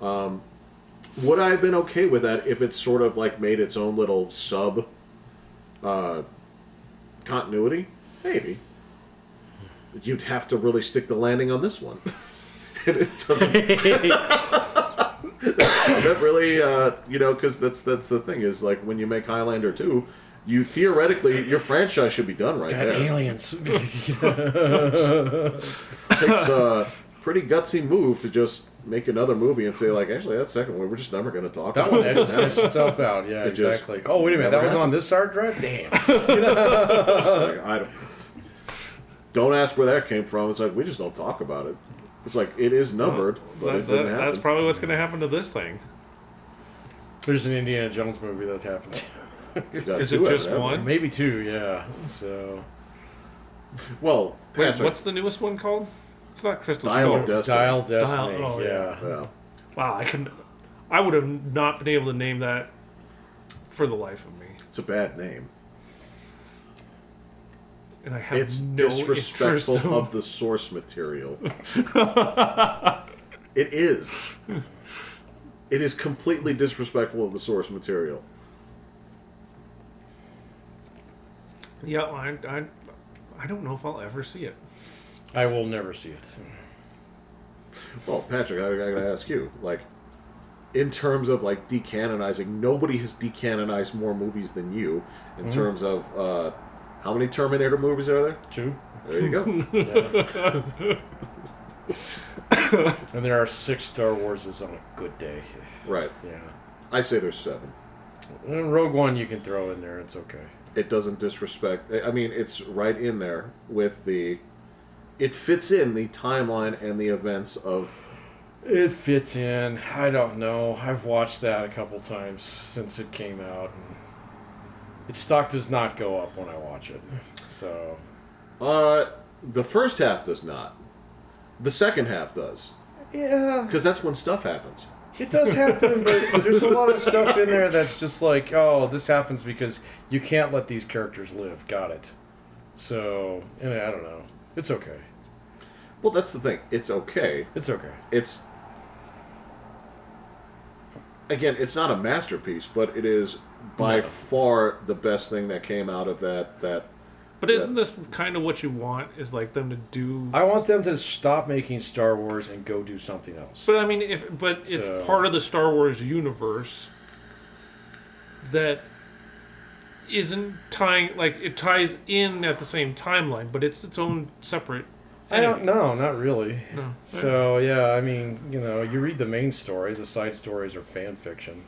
Would I have been okay with that if it's sort of like made its own little sub continuity? Maybe. You'd have to really stick the landing on this one. And it doesn't. That really, because that's the thing is like when you make Highlander 2, you theoretically your franchise should be done right there. Aliens. It takes a pretty gutsy move to just make another movie and say like, actually, that second one we're just never going to talk That about. one edges itself out. Yeah, It just exactly. Oh, wait a minute. That never was on happened. this hard drive? Damn. It's like, don't ask where that came from. It's like we just don't talk about it. It's like it is numbered, but it didn't happen. That's probably what's going to happen to this thing. There's an Indiana Jones movie that's happening. You've got Is two it just evidently. one? Maybe two, yeah. So, Well, Wait, Patrick, what's the newest one called? It's not Crystal Dial of Skull. Destiny. Dial Destiny. oh, yeah. Yeah. Wow, I would have not been able to name that for the life of me. It's a bad name. And I have It's no disrespectful interest of the source material. It is. It is completely disrespectful of the source material. Yeah, I don't know if I'll ever see it. I will never see it. Well, Patrick, I gotta ask you, like, in terms of like decanonizing, nobody has decanonized more movies than you. In terms of how many Terminator movies are there? Two. There you go. And there are 6 Star Warses on a good day. Right. Yeah. I say there's 7. And Rogue One you can throw in there. It's okay. It doesn't disrespect. I mean, it's right in there with the. It fits in the timeline and the events of. It fits in. I don't know. I've watched that a couple times since it came out. And its stock does not go up when I watch it. So. The first half does not. The second half does. Yeah. Because that's when stuff happens. It does happen, but there's a lot of stuff in there that's just like, oh, this happens because you can't let these characters live. Got it. So, I don't know. It's okay. Well, that's the thing. It's okay. It's okay. It's. Again, it's not a masterpiece, but it is by far the best thing that came out of that. But isn't this kind of what you want? Is like them to do? I want them to stop making Star Wars and go do something else. But I mean, it's So- part of the Star Wars universe that isn't tying, like, it ties in at the same timeline, but it's its own separate. I don't know, not really. No. So, yeah, I mean, you read the main story, the side stories are fan fiction.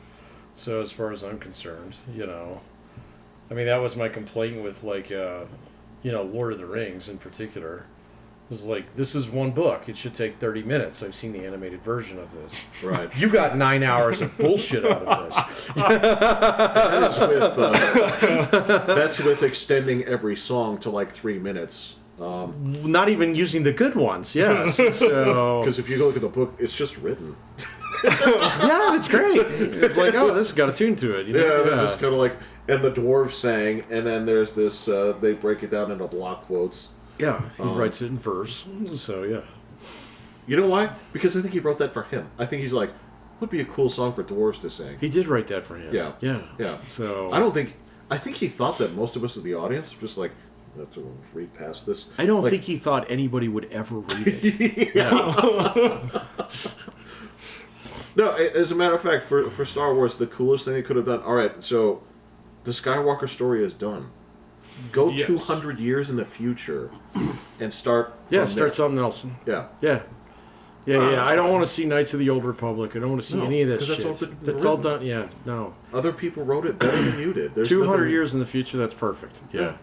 So, as far as I'm concerned, I mean, that was my complaint with, like, Lord of the Rings in particular. It was like, this is one book. It should take 30 minutes. I've seen the animated version of this. Right. You got 9 hours of bullshit out of this. That's with extending every song to like 3 minutes. Not even using the good ones, yes. So, Because if you look at the book, it's just written. yeah, it's great. It's like, oh, this has got a tune to it. Yeah, they're just kind of like, and the dwarves sang, and then there's this. They break it down into block quotes. Yeah, he writes it in verse. So, yeah. You know why? Because I think he wrote that for him. I think he's like, would be a cool song for dwarves to sing. He did write that for him. Yeah. Yeah. Yeah. So, I think he thought that most of us in the audience were just like, let's read past this. I don't Like- think he thought anybody would ever read it. Yeah. No, as a matter of fact, for Star Wars, the coolest thing they could have done. All right, so the Skywalker story is done. Go Yes. 200 years in the future and start. Yeah, from start there. something else. Yeah. Yeah. Yeah, Oh, yeah. that's I don't fine. want to see Knights of the Old Republic. I don't want to see No, any of that 'cause shit. that's all been That's all written. done. Yeah, no. Other people wrote it better than you did. There's 200 nothing- years in the future, that's perfect. Yeah. Yeah.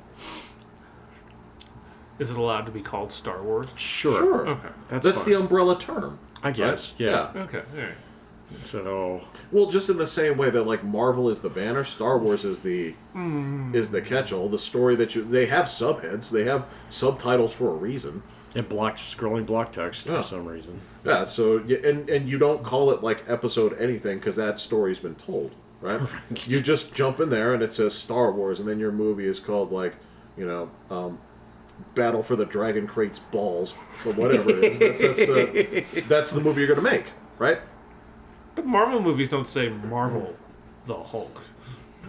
Is it allowed to be called Star Wars? Sure. Sure. Okay. That's That's fine. the umbrella term. I guess. right? Yeah. Okay. All right. So, Well, just in the same way that like Marvel is the banner, Star Wars is the catch-all. The story that they have subheads, they have subtitles for a reason. and scrolling block text Yeah. for some reason. Yeah. So and you don't call it like episode anything because that story's been told, right? You just jump in there and it says Star Wars, and then your movie is called like, Battle for the Dragon Crate's balls or whatever it is. That's the movie you're gonna make, right? But Marvel movies don't say Marvel the Hulk.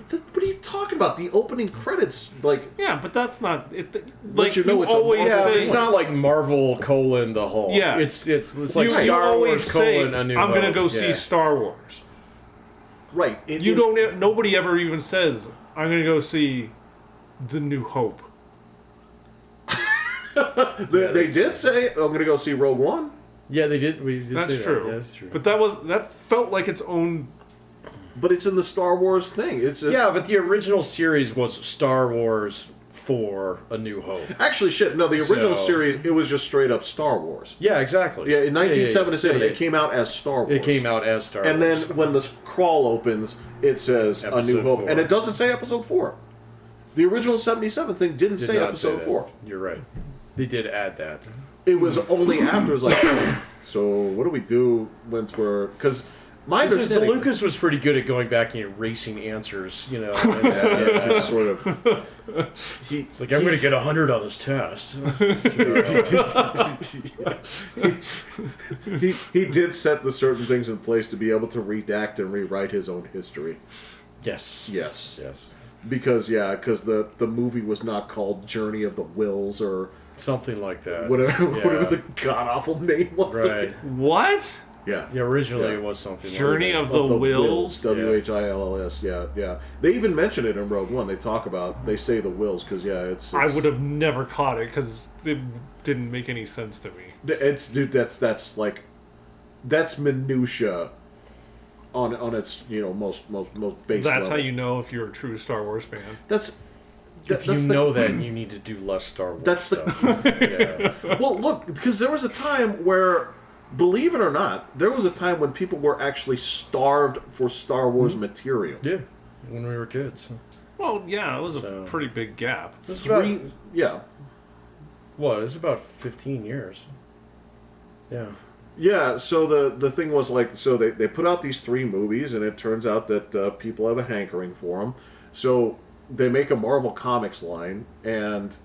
What are you talking about? The opening credits, like, Yeah, but that's not it. Like you know it's a always Marvel Yeah, say, it's not like Marvel : the Hulk. Yeah. It's like you Star always Wars : say, A New I'm gonna Hope. go Yeah. see Star Wars. right? You don't. Nobody ever even says, I'm gonna go see The New Hope. They did say, I'm going to go see Rogue One. Yeah, they did. We did That's say true. That. Yeah, that's true. But that felt like its own. But it's in the Star Wars thing. Yeah, but the original series was Star Wars for A New Hope. Actually, shit. No, the original So- series, it was just straight up Star Wars. Yeah, exactly. Yeah, in 1977, Yeah, it came out as Star Wars. It came out as Star And Wars. then when the crawl opens, it says A New Episode Hope. 4. And it doesn't say Episode 4. The original 77 thing didn't Did say not Episode that. 4. You're right. They did add that. It was only after it was like, so what do we do once we're... Because my Because understanding... Lucas was pretty good at going back and erasing answers, and it's just sort of... it's like, I'm going to get 100 on this test. he did set the certain things in place to be able to redact and rewrite his own history. Yes. Yes. Yes. Because the movie was not called Journey of the Wills or Something like that. whatever the god awful name was. Right. What? Yeah. Yeah, originally Yeah. it was something Journey like of that. the Wills? Wills. Yeah, yeah. They even mention it in Rogue One. They say the Wills because it's I would have never caught it because it didn't make any sense to me. It's dude. That's minutia on its most base. That's how level. you know if you're a true Star Wars fan. That's If you know that, you need to do less Star Wars That's the- stuff. Yeah. Well, look, because there was a time where, believe it or not, there was a time when people were actually starved for Star Wars material. Yeah. When we were kids. Well, yeah, it was So- a pretty big gap. It was about, Yeah. what? It was about 15 years. Yeah. Yeah, so the thing was like, so they put out these 3 movies, and it turns out that people have a hankering for them. So they make a Marvel Comics line, and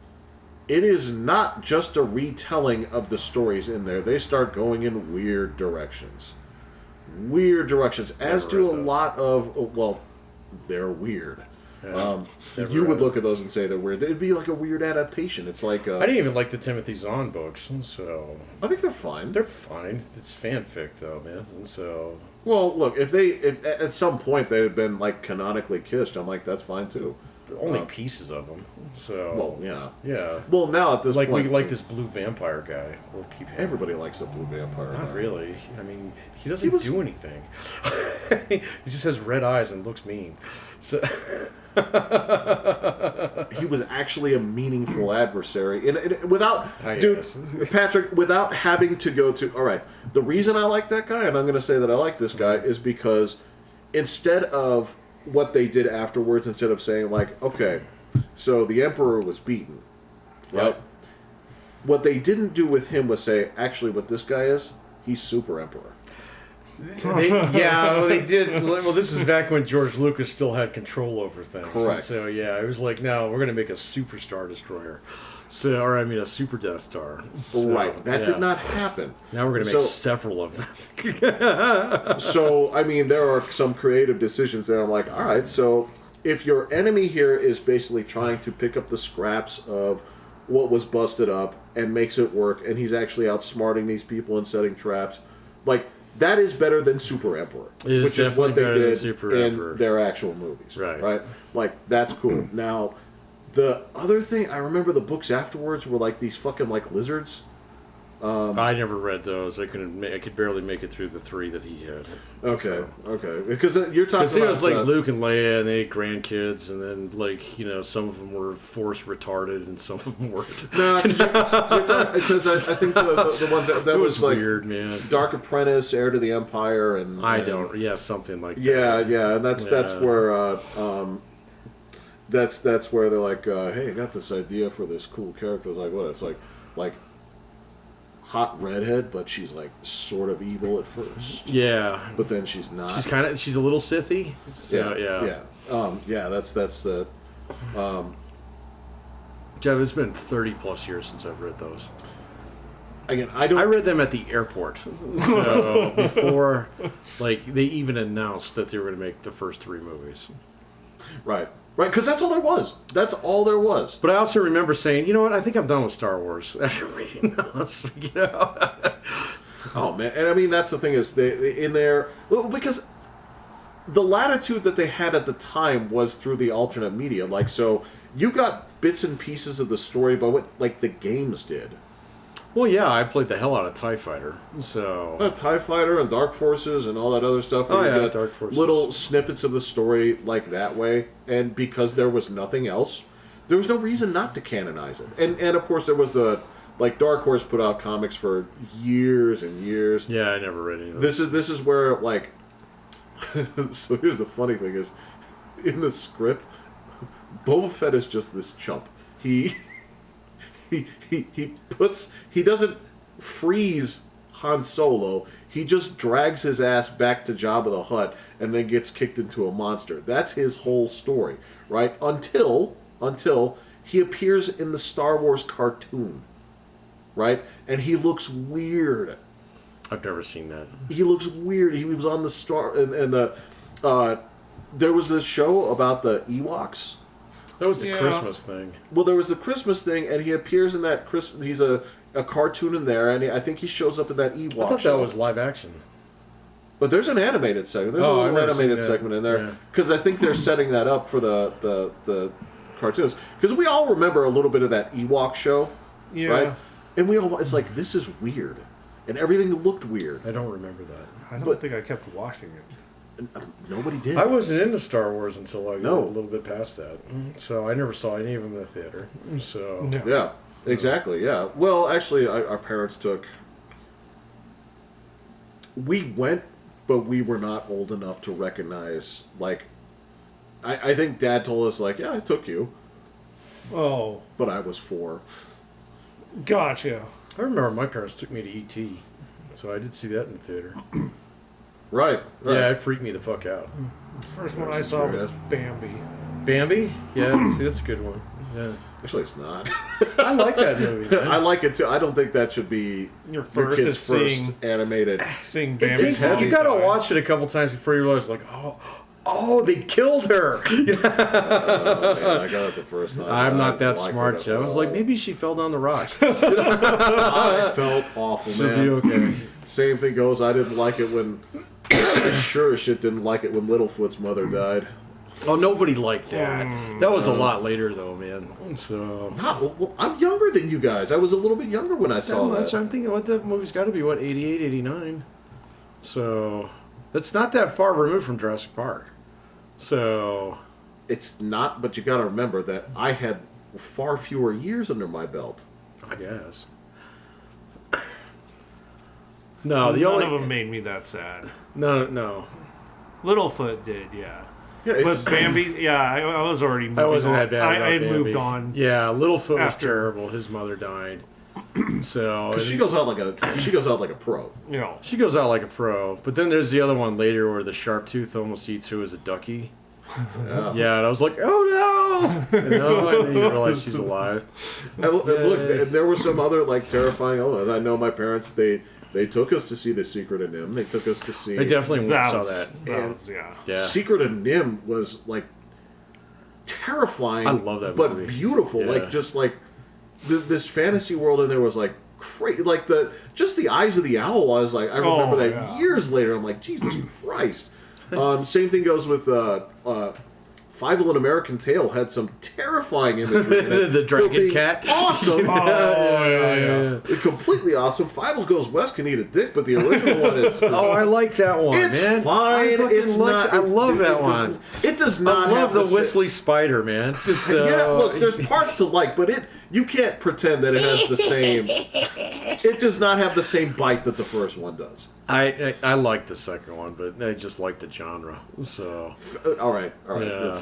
it is not just a retelling of the stories in there. They start going in weird directions. Weird directions, as Never do a read those. lot of, well, they're weird. Yeah. Never You would read look at those and say they're weird. It'd be like a weird adaptation. It's like, I didn't even like the Timothy Zahn books, and so I think they're fine. they're fine. It's fanfic though, man. And so Well, look, if at some point they had been like canonically kissed, I'm like, that's fine too. only pieces of them. So Well, yeah. yeah. Well, now at this Like point, we like this blue vampire guy. We'll keep him. Everybody likes the blue vampire. Not really. I mean, he doesn't He was- do anything. He just has red eyes and looks mean. So He was actually a meaningful adversary, and without, I dude, guess. Patrick, without having to go to. All right, the reason I like that guy, and I'm going to say that I like this guy, is because instead of what they did afterwards, instead of saying like, okay, so the emperor was beaten, right? Yep. What they didn't do with him was say, actually, what this guy is, he's super emperor. they did. Well, this is back when George Lucas still had control over things. Correct. And so yeah, it was like, no, we're gonna make a super Star Destroyer. So, or I mean, a super Death Star. So, Right, that yeah. did not happen. Now we're gonna make So- several of them. So, I mean, there are some creative decisions there. I'm like, all right, so if your enemy here is basically trying to pick up the scraps of what was busted up and makes it work, and he's actually outsmarting these people and setting traps, like, that is better than Super Emperor, It is which is what definitely they better than did Super in Emperor. their actual movies. Right. Right? Like, that's cool. Now, The other thing, I remember the books afterwards were like these fucking like lizards. I never read those. I could barely make it through the 3 that he had. Okay, okay. Because you're talking Because it about... was like Luke and Leia, and they had grandkids, and then, like, you know, some of them were force retarded, and some of them weren't. No, because I think the ones that It was was like weird, man. Dark Apprentice, Heir to the Empire, and Something like that. yeah, and that's Yeah. where that's where they're like, hey, I got this idea for this cool character. It's like, what? It's like hot redhead, but she's like sort of evil at first. Yeah. But then she's not. She's a little Sithy. So, yeah. That's the. Jeff, it's been 30 plus years since I've read those. Again, I read them at the airport. So before, like, they even announced that they were going to make the first 3 movies. right, because that's all there was. That's all there was. But I also remember saying, you know what, I think I'm done with Star Wars after reading those, you know? Oh, man. And I mean, that's the thing is, because the latitude that they had at the time was through the alternate media. Like, so you got bits and pieces of the story by what, like, the games did. Well, yeah, I played the hell out of TIE Fighter, so... TIE Fighter and Dark Forces and all that other stuff. Where you get Dark Forces. little snippets of the story like that way. And because there was nothing else, there was no reason not to canonize it. And of course, there was the... Like, Dark Horse put out comics for years and years. Yeah, I never read any of those. This is where, like... So here's the funny thing is, in the script, Boba Fett is just this chump. He doesn't freeze Han Solo. He just drags his ass back to Jabba the Hutt and then gets kicked into a monster. That's his whole story, right? Until he appears in the Star Wars cartoon, right? And he looks weird. I've never seen that. He looks weird. He was on the Star and there was this show about the Ewoks. That was the Yeah. Christmas thing. Well, there was the Christmas thing, and he appears in that Christmas. He's a cartoon in there, and I think he shows up in that Ewok. I thought show. that was live action. But there's an animated segment. There's a Oh, I've little never seen animated that. segment in there Yeah. because I think they're setting that up for the cartoons. Because we all remember a little bit of that Ewok show, Yeah. right? And we all it's like this is weird, and everything looked weird. I don't remember that. I don't But- think I kept watching it. And, nobody did. I wasn't into Star Wars until I got No. a little bit past that. So I never saw any of them in the theater. So No. Yeah, exactly. Yeah. Well, actually, our parents took. We went, but we were not old enough to recognize. Like, I think Dad told us, like, yeah, I took you, Oh, but I was 4. gotcha. I remember my parents took me to E.T. So I did see that in the theater. Right. Yeah, it freaked me the fuck out. First one I saw was Bambi. Bambi? Yeah, see, that's a good one. Yeah. Actually, it's not. I like that movie, man. I like it too. I don't think that should be Your your first kid's is first seeing animated. Bambi. It's heavy. You gotta die. watch it a couple times before you realize, like, oh, they killed her. Oh, man, I got it the first time. I'm I not that didn't like smart, it at Joe. I was like, all. maybe she fell down the rocks. I felt awful, She'll man. be okay. Same thing goes. I didn't like it when. I sure as shit didn't like it when Littlefoot's mother died. Oh, nobody liked that. That was a lot later, though, man. So. Well, I'm younger than you guys. I was a little bit younger when I saw That's, that. I'm thinking, what that movie's got to be, 88, 89. So. That's not that far removed from Jurassic Park. So. It's not, but you got to remember that I had far fewer years under my belt. I guess. No, the None only. of them made me that sad. No. Littlefoot did, yeah. Yeah, it's, But Bambi, yeah, I was already moving I wasn't on. that bad. I about had Bambi. moved on. Yeah, Littlefoot was After. terrible. His mother died. So. 'cause she goes out like a pro. You know, She goes out like a pro, but then there's the other one later where the sharp tooth almost eats who as a ducky. Yeah. Yeah, and I was like, oh no! And then you realize she's alive. And look, there were some other like terrifying elements. I know my parents. They took us to see The Secret of Nim. They took us to see. I definitely that saw was, that. that was, yeah. Yeah. Secret of Nim was like terrifying. I love that but movie. beautiful. Yeah. Like just like this fantasy world in there was like crazy. Like the Eyes of the Owl was like I remember that yeah. years later. I'm like Jesus Christ. Same thing goes with Fievel and American Tail had some terrifying imagery in it The for dragon being cat. awesome. yeah. Completely awesome. Fievel Goes West can eat a dick, but the original one is... Oh, I like that one, It's man. fine. I fucking It's like not. I love dude, that it doesn't- one. It does not I love have the Whistly Spider, man. So, Yeah, look, there's parts to like, but you can't pretend that it has the same. It does not have the same bite that the first one does. I like the second one, but I just like the genre. So All right. Yeah.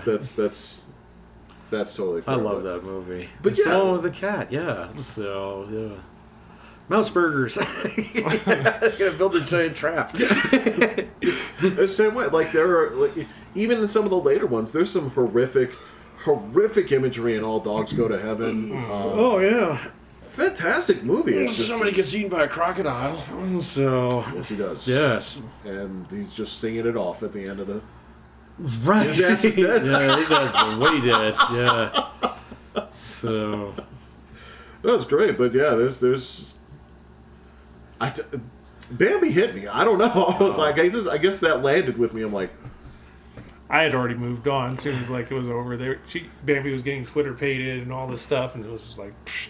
That's totally fair. I love that movie. But It's the yeah. one with the cat. Yeah. So yeah. Mouse burgers. Gonna build a giant trap. The same way, like there are, like, even in some of the later ones, there's some horrific imagery in All Dogs Go to Heaven. Oh yeah. Fantastic movie. It's just, Somebody gets eaten by a crocodile. So yes, he does. yes. And he's just singing it off at the end of the. Right. His ass is dead. Yeah, his ass is way dead. Yeah. So That's great, but yeah, there's. Bambi hit me. I don't know. I was like, I guess that landed with me. I'm like, I had already moved on as soon as like it was over. Bambi was getting Twitter pated and all this stuff, and it was just like, psh.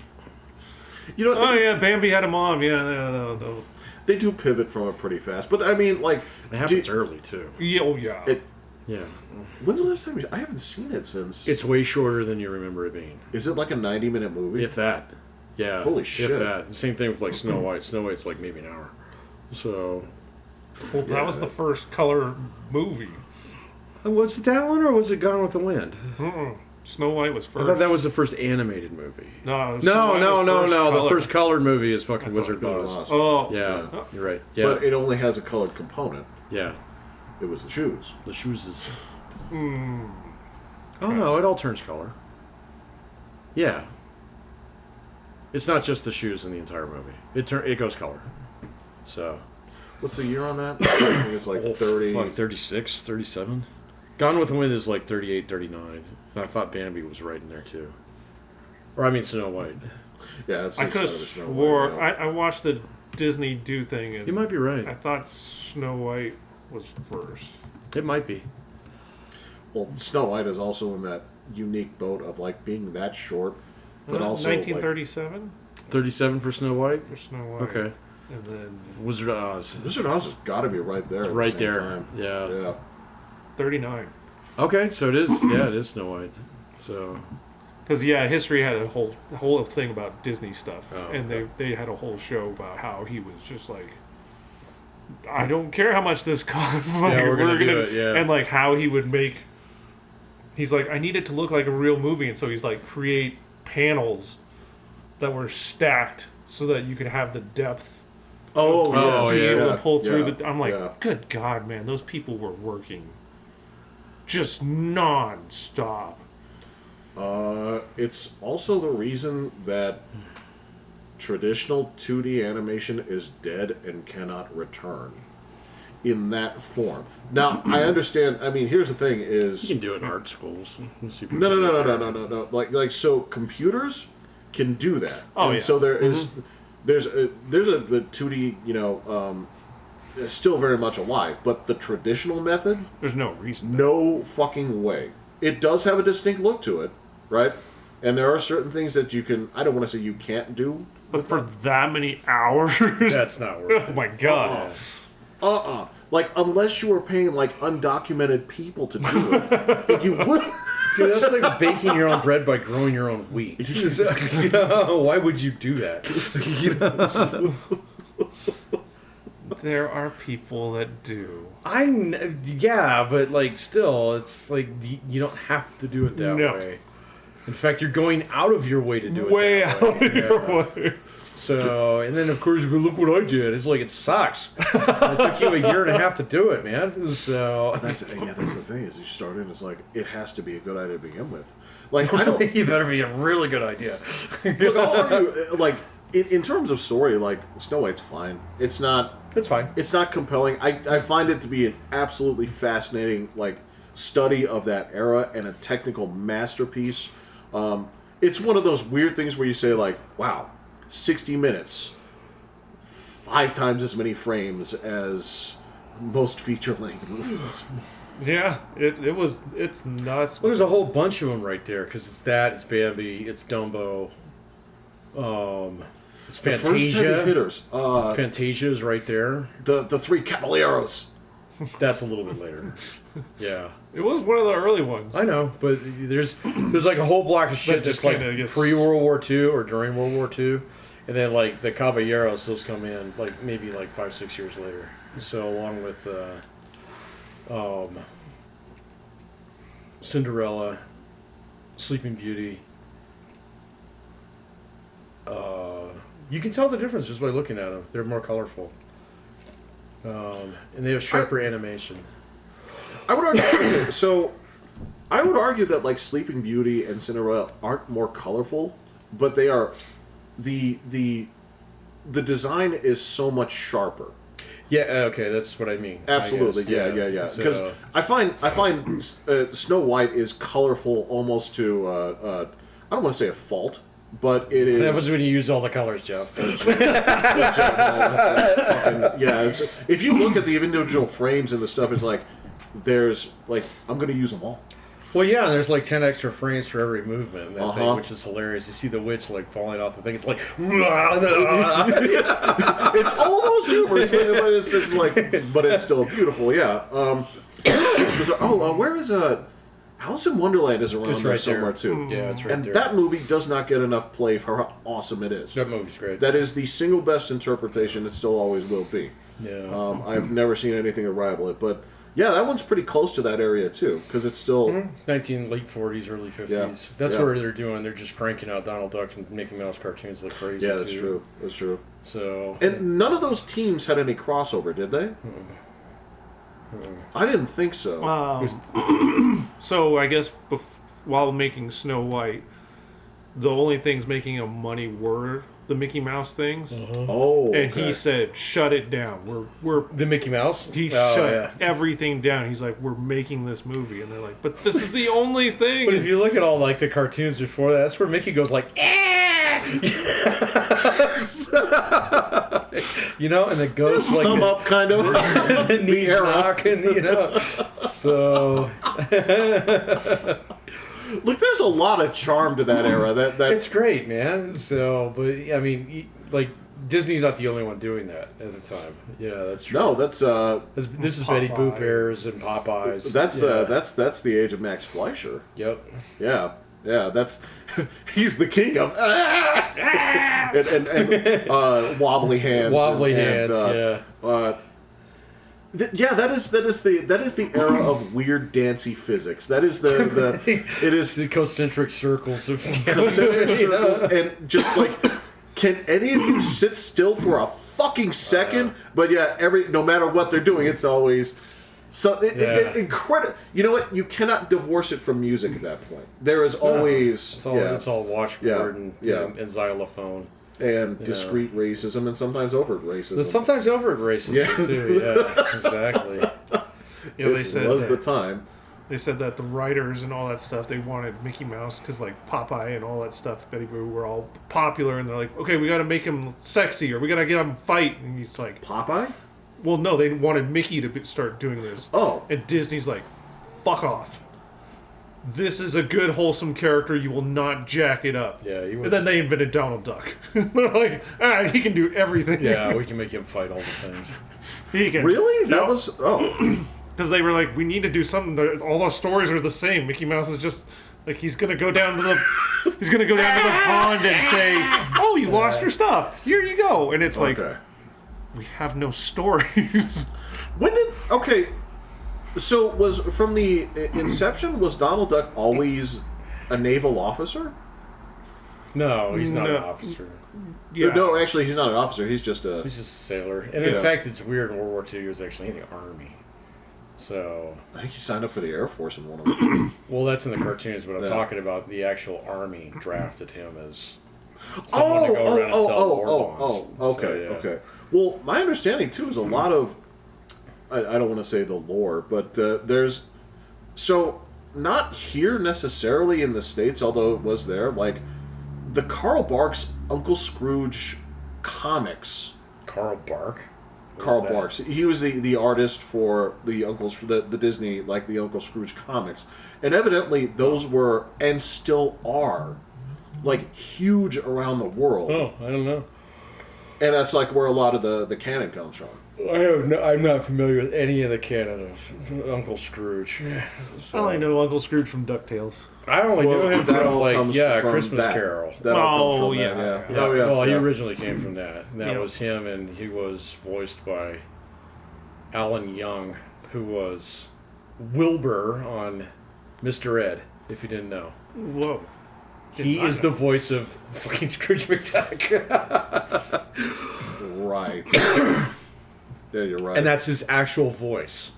you know, Oh yeah, Bambi had a mom. Yeah, they do pivot from it pretty fast. But I mean, like, it happens early too. yeah, oh yeah. Yeah. when's the last time I haven't seen it since? It's way shorter than you remember it being. Is it like a 90-minute movie? If that. Yeah. Holy shit. If that. Same thing with like Snow White. Snow White's like maybe an hour. So Well, that was the first color movie. was it that one or was it Gone with the Wind? Snow White was I first. thought that was the first animated movie. No, No. The color. first colored movie is fucking Wizard of Wizard of Oz. Oz. Oh, Yeah, you're right. Yeah, But it only has a colored component. yeah. It was the shoes. The shoes is. Oh no, it all turns color. Yeah. It's not just the shoes in the entire movie. It goes color. So. What's the year on that? I think it's like 30. Fuck, 36, 37? Gone with the Wind is like 38, 39. And I thought Bambi was right in there too. Or I mean Snow White. Yeah, it's I could have swore I watched the Disney do thing, and You might be right. I thought Snow White was first. It might be. Well, Snow White is also in that unique boat of like being that short, but also 1937 37 for Snow White? for Snow White. Okay. And then Wizard of Oz. Like, Wizard of Oz has got to be right there. At Right the same there. Time. Yeah. Yeah. 39. Okay, so it is. Yeah, it is Snow White. So. Because history had a whole thing about Disney stuff, Oh, and okay. they had a whole show about how he was just like, I don't care how much this costs. Like, we're gonna do it, yeah. And like how he would make. He's like, I need it to look like a real movie, and so he's like, create panels that were stacked so that you could have the depth. Oh, Oh, yes. Be yeah. able to pull through Yeah. the. I'm like, Yeah. good God, man, those people were working just non-stop. It's also the reason that traditional 2D animation is dead and cannot return in that form. Now, I understand. I mean, here's the thing: You is can do it in art schools. no. Like so, computers can do that. Oh, And yeah. So there's a 2D, is still very much alive, but the traditional method, There's no reason. no fucking way. It does have a distinct look to it, right? And there are certain things that you can. I don't want to say you can't do. But for that many hours, That's not worth oh it. my God. Like, unless you were paying, like, undocumented people to do it. Like, you would. Dude, that's like baking your own bread by growing your own wheat. Why would you do that? There are people that do. Yeah, but like still, it's like you don't have to do it that No. way. In fact, you're going out of your way to do it. Way that out way. of your way. So, and then of course, but look what I did. It's like it sucks. It took you a year and a half to do it, man. So That's the thing, is you start in, it's like, it has to be a good idea to begin with. Like, I don't. you better be a really good idea. Look, I'll argue, like, in terms of story, like, Snow White's fine. It's not. It's fine. It's not compelling. I find it to be an absolutely fascinating, like, study of that era and a technical masterpiece. It's one of those weird things where you say, like, wow, 60 minutes, 5 times as many frames as most feature-length movies. Yeah, it's nuts. Well, there's a whole bunch of them right there because it's that, it's Bambi, it's Dumbo, it's The first heavy Fantasia. hitters. Fantasia's right there. The three Caballeros. That's a little bit later. Yeah, It was one of the early ones. I know, but there's like a whole block of shit But that's just like kinda, I guess- pre-World War II or during World War II, and then like the Caballeros, those come in like maybe like 5-6 years later. So along with Cinderella, Sleeping Beauty. You can tell the difference just by looking at them. They're more colorful, and they have sharper animation. I would argue. So, I would argue that like Sleeping Beauty and Cinderella aren't more colorful, but they are. The design is so much sharper. Yeah, okay, that's what I mean. Absolutely, I guess, yeah. Because So, I find Snow White is colorful almost to I don't want to say a fault, but it is. what happens when you use all the colors, Jeff? If you look at the individual frames and the stuff, it's like there's like I'm going to use them all. Well, yeah, and there's like 10 extra frames for every movement in that Uh-huh. thing, which is hilarious. You see the witch like falling off the thing. It's like, It's almost humorous, but it's like, but it's still beautiful. Yeah. It's bizarre. Where is Alice in Wonderland is around It's there right somewhere there. too. Yeah, it's right And there. that movie does not get enough play for how awesome it is. That movie's great. That is the single best interpretation. It still always will be. Yeah. I've never seen anything to rival it, but yeah, that one's pretty close to that area too, because it's still. Late 40s, early 50s. Yeah. That's Yeah. where they're just cranking out Donald Duck and Mickey Mouse cartoons like crazy. Yeah, that's too. true. That's true. So. And none of those teams had any crossover, did they? I didn't think so. So I guess while making Snow White, the only things making him money were the Mickey Mouse things, Oh, and okay. he said, "Shut it down. We're." The Mickey Mouse? He Oh, shut yeah. everything down. He's like, "We're making this movie," and they're like, "But this is the only thing." But if you look at all like the cartoons before that, that's where Mickey goes like, you know, and the ghost like Sum up, kind of. the knees era. knocking, you know. So Look, there's a lot of charm to that era. That it's great, man. So, but I mean, like Disney's not the only one doing that at the time. Yeah, that's true. no, that's This is Betty Boop Popeye. Bears and Popeyes. that's Yeah. that's the age of Max Fleischer. Yep. Yeah, that's he's the king of and wobbly hands. Wobbly and, hands. Yeah. That is the era of weird dancey physics. That is it is The concentric circles of concentric you know? circles and just like, can any of you sit still for a fucking second? But yeah, no matter what they're doing, it's always so incredible. You know what? You cannot divorce it from music at that point. There is always It's all washboard Yeah. and xylophone. and discreet racism and sometimes overt racism. Sometimes over at races too. Yeah, exactly. Yeah, they This said was the time. they said that the writers and all that stuff, they wanted Mickey Mouse because like Popeye and all that stuff, Betty Boo were all popular, and they're like, okay, we got to make him sexy or we got to get him fight, and he's like, Popeye? well, no, they wanted Mickey to start doing this. Oh. And Disney's like, fuck off. This is a good, wholesome character. You will not jack it up. Yeah, he was. And then they invented Donald Duck. They're like, all right, he can do everything. Yeah, we can make him fight all the things. He can. Really? That Yep. was Because they were like, we need to do something. All the stories are the same. Mickey Mouse is just like he's gonna go down to the pond and say, "Oh, you lost your stuff. Here you go." And it's like, okay. we have no stories. When did so was from the inception, was Donald Duck always a naval officer? No, he's not an No. officer. Yeah. No, actually, he's not an officer. He's just a. He's just a sailor. And Yeah. in fact, it's weird. In World War II, he was actually in the army. So, I think he signed up for the Air Force in one of them. well, that's in the cartoons, but I'm Yeah. talking about the actual army drafted him as someone to go around and sell war bonds. okay, So, yeah. okay. Well, my understanding too is a lot of, I don't want to say the lore, but there's, so not here necessarily in the States, although it was there, like the Carl Barks Uncle Scrooge comics. Carl Bark. Carl that? Barks. He was the artist for the the Disney, like the Uncle Scrooge comics, and evidently those were and still are like huge around the world. Oh, I don't know. And that's like where a lot of the canon comes from. I'm not familiar with any of the canon of Uncle Scrooge. So. I only know Uncle Scrooge from DuckTales. I only knew him that from all comes from Christmas that. Carol. That all comes Oh, from yeah. that, Yeah. Oh yeah. Well, he yeah. originally came from that. And that Yeah. was him, and he was voiced by Alan Young, who was Wilbur on Mr. Ed, if you didn't know. Whoa. He is the voice of fucking Scrooge McDuck. Right. Yeah, you're right. And that's his actual voice.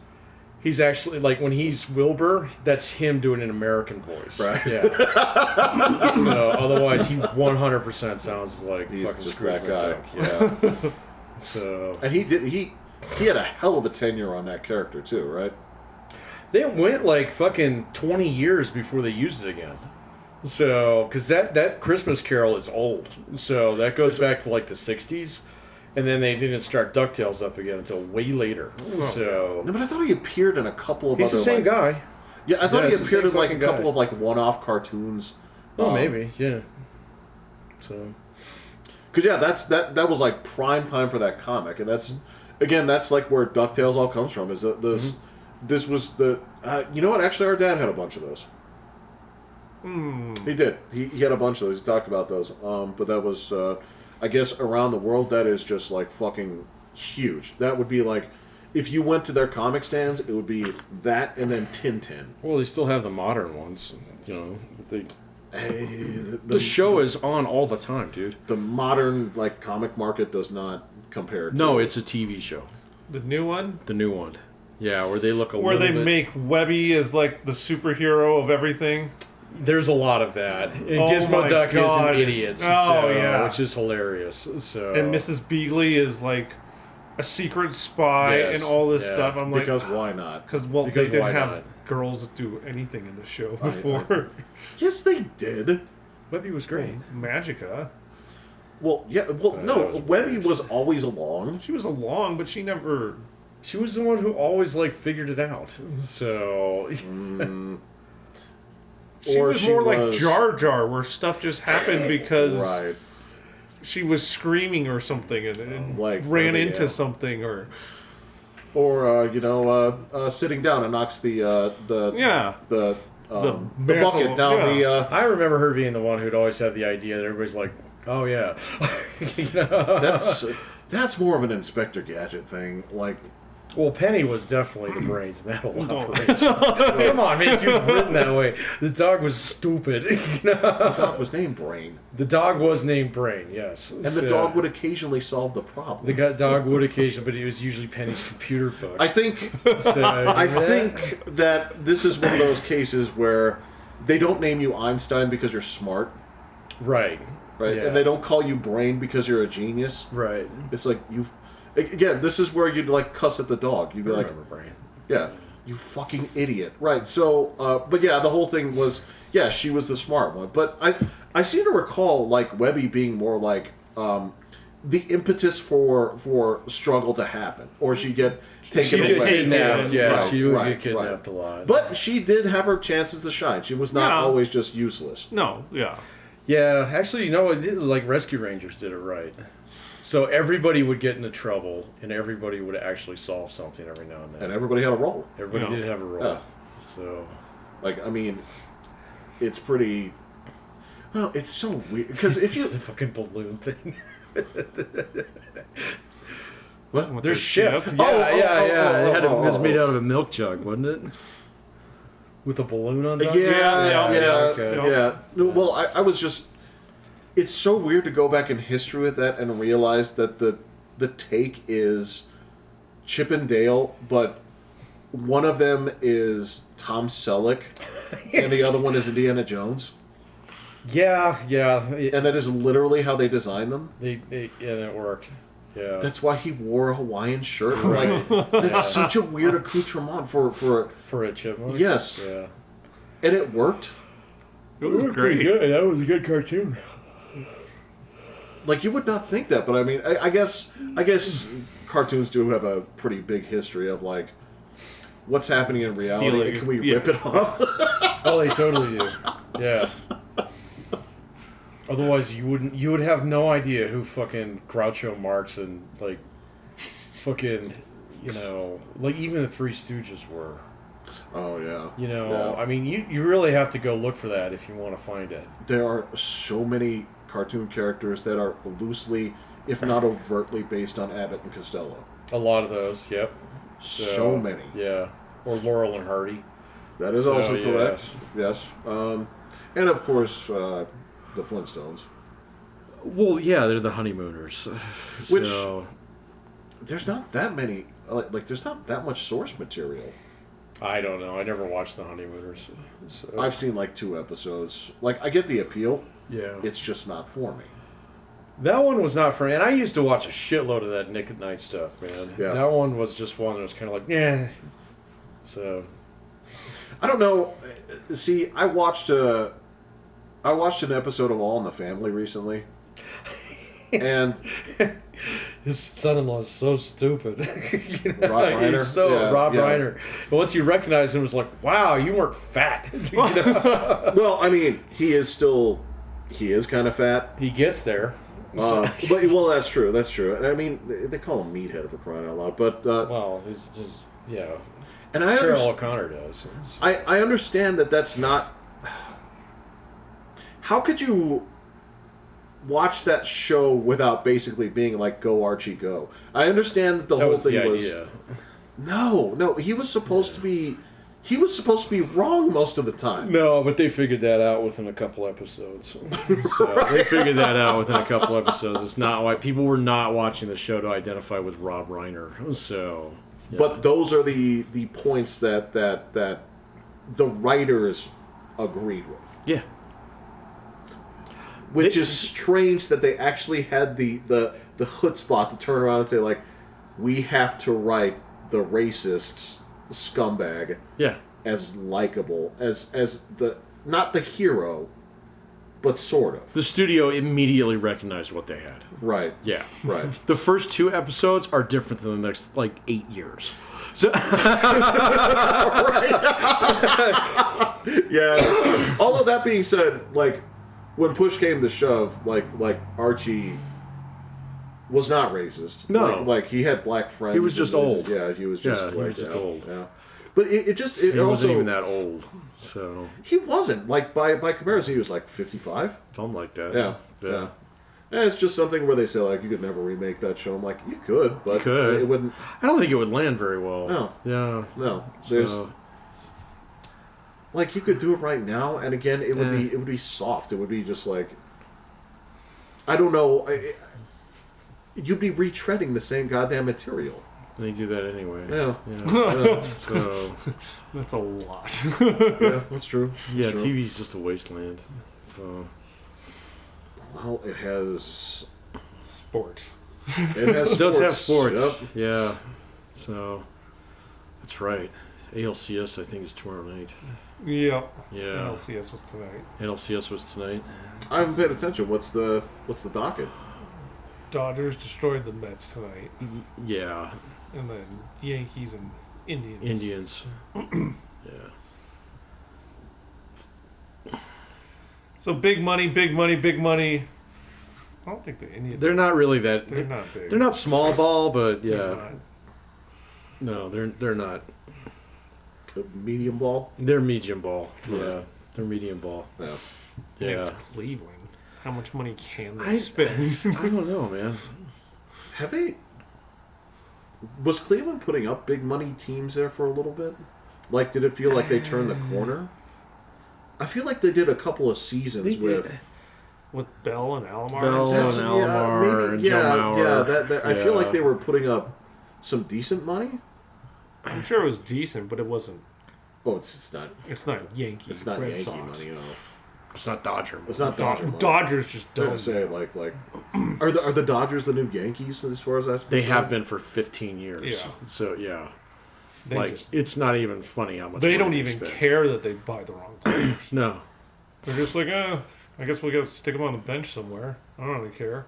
He's actually, like, when he's Wilbur, that's him doing an American voice. Right. Yeah. So, otherwise, he 100% sounds like He's fucking just Scrooge that guy. McDuck. Yeah. So... And he had a hell of a tenure on that character too, right? They went like fucking 20 years before they used it again. So, because that Christmas Carol is old. So, that goes back to like the 60s. And then they didn't start DuckTales up again until way later. So, No, but I thought he appeared in a couple of he's other the same like, guy. Yeah, I thought Yeah, he it's the appeared same in like a fucking couple guy. of like one-off cartoons. Oh, maybe, yeah. So, Because yeah, that was like prime time for that comic, and that's like where DuckTales all comes from. Is that this this was the you know what? Actually, our dad had a bunch of those. He did. He had a bunch of those. He talked about those. But that was I guess around the world that is just like fucking huge. That would be like if you went to their comic stands, it would be that and then Tintin. well, they still have the modern ones. You know, Hey, the show is on all the time, dude. the modern like comic market does not compare to No, it's a TV show. The new one? The new one. Yeah, where they look a Where little they bit... make Webby as like the superhero of everything. There's a lot of that. And Oh Gizmo my Duck God, is an it's- idiot. oh, so, yeah. Which is hilarious. So And Mrs. Beagley is like a secret spy Yes, and all this yeah. stuff. I'm like, because why not? because because they didn't why have not? girls do anything in the show before. Yes, they did. Webby was great. Magica. Well, yeah. Well, that no. was Webby weird. was always along. She was along, but she never. She was the one who always like figured it out. So She Or was she more like was- Jar Jar, where stuff just happened because Right. she was screaming or something and Like ran Webby, into yeah. something or Or sitting down and knocks the yeah. the mantle, bucket down yeah. the. I remember her being the one who'd always have the idea that everybody's like, "Oh yeah," you know? That's more of an Inspector Gadget thing. Like, Well, Penny was definitely the brains in that whole No. operation. Come on, man, she was written that way. The dog was stupid. You know? the dog was named Brain, The dog was named Brain, yes. and the dog would occasionally solve the problem. The dog would occasionally, but it was usually Penny's computer book. I think. So, I think that this is one of those cases where they don't name you Einstein because you're smart, right, right? Yeah. And they don't call you Brain because you're a genius. right. It's like you've. Again, this is where you'd like cuss at the dog. You'd be like, Remember Brain. yeah, you fucking idiot. Right. So, but yeah, the whole thing was, yeah, she was the smart one. But I seem to recall like Webby being more like the impetus for struggle to happen, or she'd get taken She'd away. get Kidnapped, yeah, Right, she would right, get kidnapped a lot. But she did have her chances to shine. She was not Yeah. always just useless. No, yeah. Yeah, actually, you know, it did, like Rescue Rangers did it right. So everybody would get into trouble, and everybody would actually solve something every now and then. And everybody had a role. Everybody Yeah. did have a role. Yeah. So Like, I mean, it's pretty. Well, it's so weird because if you the fucking balloon thing. what? With There's the ship. ship. It was made out of a milk jug, wasn't it? With a balloon on top. Yeah. okay. Well, I was just. It's so weird to go back in history with that and realize that the take is Chip and Dale, but one of them is Tom Selleck, and the other one is Indiana Jones, Yeah. and that is literally how they designed them. And it worked. Yeah. That's why he wore a Hawaiian shirt. Like, that's such a weird accoutrement for for a chipmunk. Yes. Yeah. and it worked. It was great. Good. That was a good cartoon. Like, you would not think that, but I mean, I guess cartoons do have a pretty big history of like what's happening in reality. Stealing- And can we yeah. rip it off? Oh, they totally do. Yeah. Otherwise, you would have no idea who fucking Groucho Marx and like fucking like even the Three Stooges were. Oh yeah. Yeah. Yeah. I mean, you really have to go look for that if you want to find it. There are so many cartoon characters that are loosely, if not overtly, based on Abbott and Costello. A lot of those. Yep. So many. Yeah. Or Laurel and Hardy. That is So, also yeah. correct. Yes. And of course, the Flintstones. Well, yeah, they're the honeymooners. Which- So, There's not that many. Like, there's not that much source material. I don't know. I never watched the honeymooners. So, I've seen like 2 episodes. Like, I get the appeal. yeah. It's just not for me. That one was not for me. And I used to watch a shitload of that Nick at Night stuff, man. Yeah. That one was just one that was kind of like, yeah. So, I don't know. See, I watched an episode of All in the Family recently, and his son-in-law is so stupid. Rob Reiner? He's so Yeah, Rob yeah. Reiner. And once you recognize him, it's like, wow, you weren't fat. well, I mean, he is kind of fat. He gets there. But that's true. That's true. And I mean, they call him Meathead for crying out loud. But Well, he's just, and I Carol understand. O'Connor does. I understand that that's not. How could you watch that show without basically being like, "Go Archie, go"? I understand that the That whole was thing the was. idea. No, he was supposed to be. He was supposed to be wrong most of the time. No, but they figured that out within a couple episodes. So they figured that out within a couple episodes. It's not why people were not watching the show to identify with Rob Reiner. So, yeah. But those are the points that the writers agreed with. yeah, Which is strange that they actually had the chutzpah to turn around and say, like, we have to write the racist scumbag yeah. as likable as the not the hero, but sort of. The studio immediately recognized what they had. Right. Yeah. Right. The first 2 episodes are different than the next, 8 years. So, Yeah. All of that being said, like, when push came to shove, like Archie was not racist. No. Like he had black friends. He was just and old. Yeah, he was just Yeah, he like, was just yeah, old. Yeah. But it he also wasn't even that old. So, he wasn't like by comparison he was like 55. something like that. Yeah. Yeah. And it's just something where they say like you could never remake that show. I'm like you could, but You could. it wouldn't. I don't think it would land very well. No. Yeah. No, there's So, like you could do it right now, and again, it would be soft. It would be just like I don't know. You'd be retreading the same goddamn material. they do that anyway. Yeah, Yeah. So, That's a lot. yeah, that's true. yeah, That's true. TV's just a wasteland. So, Well, it has Sports. it has it does have sports. Yep. Yeah. So, that's right. ALCS, I think, is tomorrow night. Yeah. Yeah. LCS was tonight. NLCS was tonight. I haven't paid attention. What's the docket? Dodgers destroyed the Mets tonight, Yeah. and then Yankees and Indians. Indians. Yeah. So big money, big money, big money. I don't think the Indians. They're not really that. They're not big. They're not small ball, but They're yeah. not. No, they're not. The medium ball. They're medium ball. Right. Yeah. They're medium ball. Yeah. Yeah. It's Cleveland. How much money can they I spend? I don't know, man. Have they? Was Cleveland putting up big money teams there for a little bit? Like, did it feel like they turned the corner? I feel like they did a couple of seasons They did. with. With Bell and Alomar. Bell. and and stuff? Alomar and Joe Mauer. I feel Yeah. like they were putting up some decent money. I'm sure it was decent, but it wasn't. Oh, it's not. It's not Yankee. It's not Red Yankee Sox. money. You know. It's not Dodger. It's not Dodger money. Dodgers just I don't. was gonna say like are the Dodgers the new Yankees as far as that's They concerned? have been for 15 years. Yeah. So yeah. They Like just, it's not even funny how much they money don't even spend. care that they buy the wrong players. No. They're just like, I guess we got to stick them on the bench somewhere. I don't really care.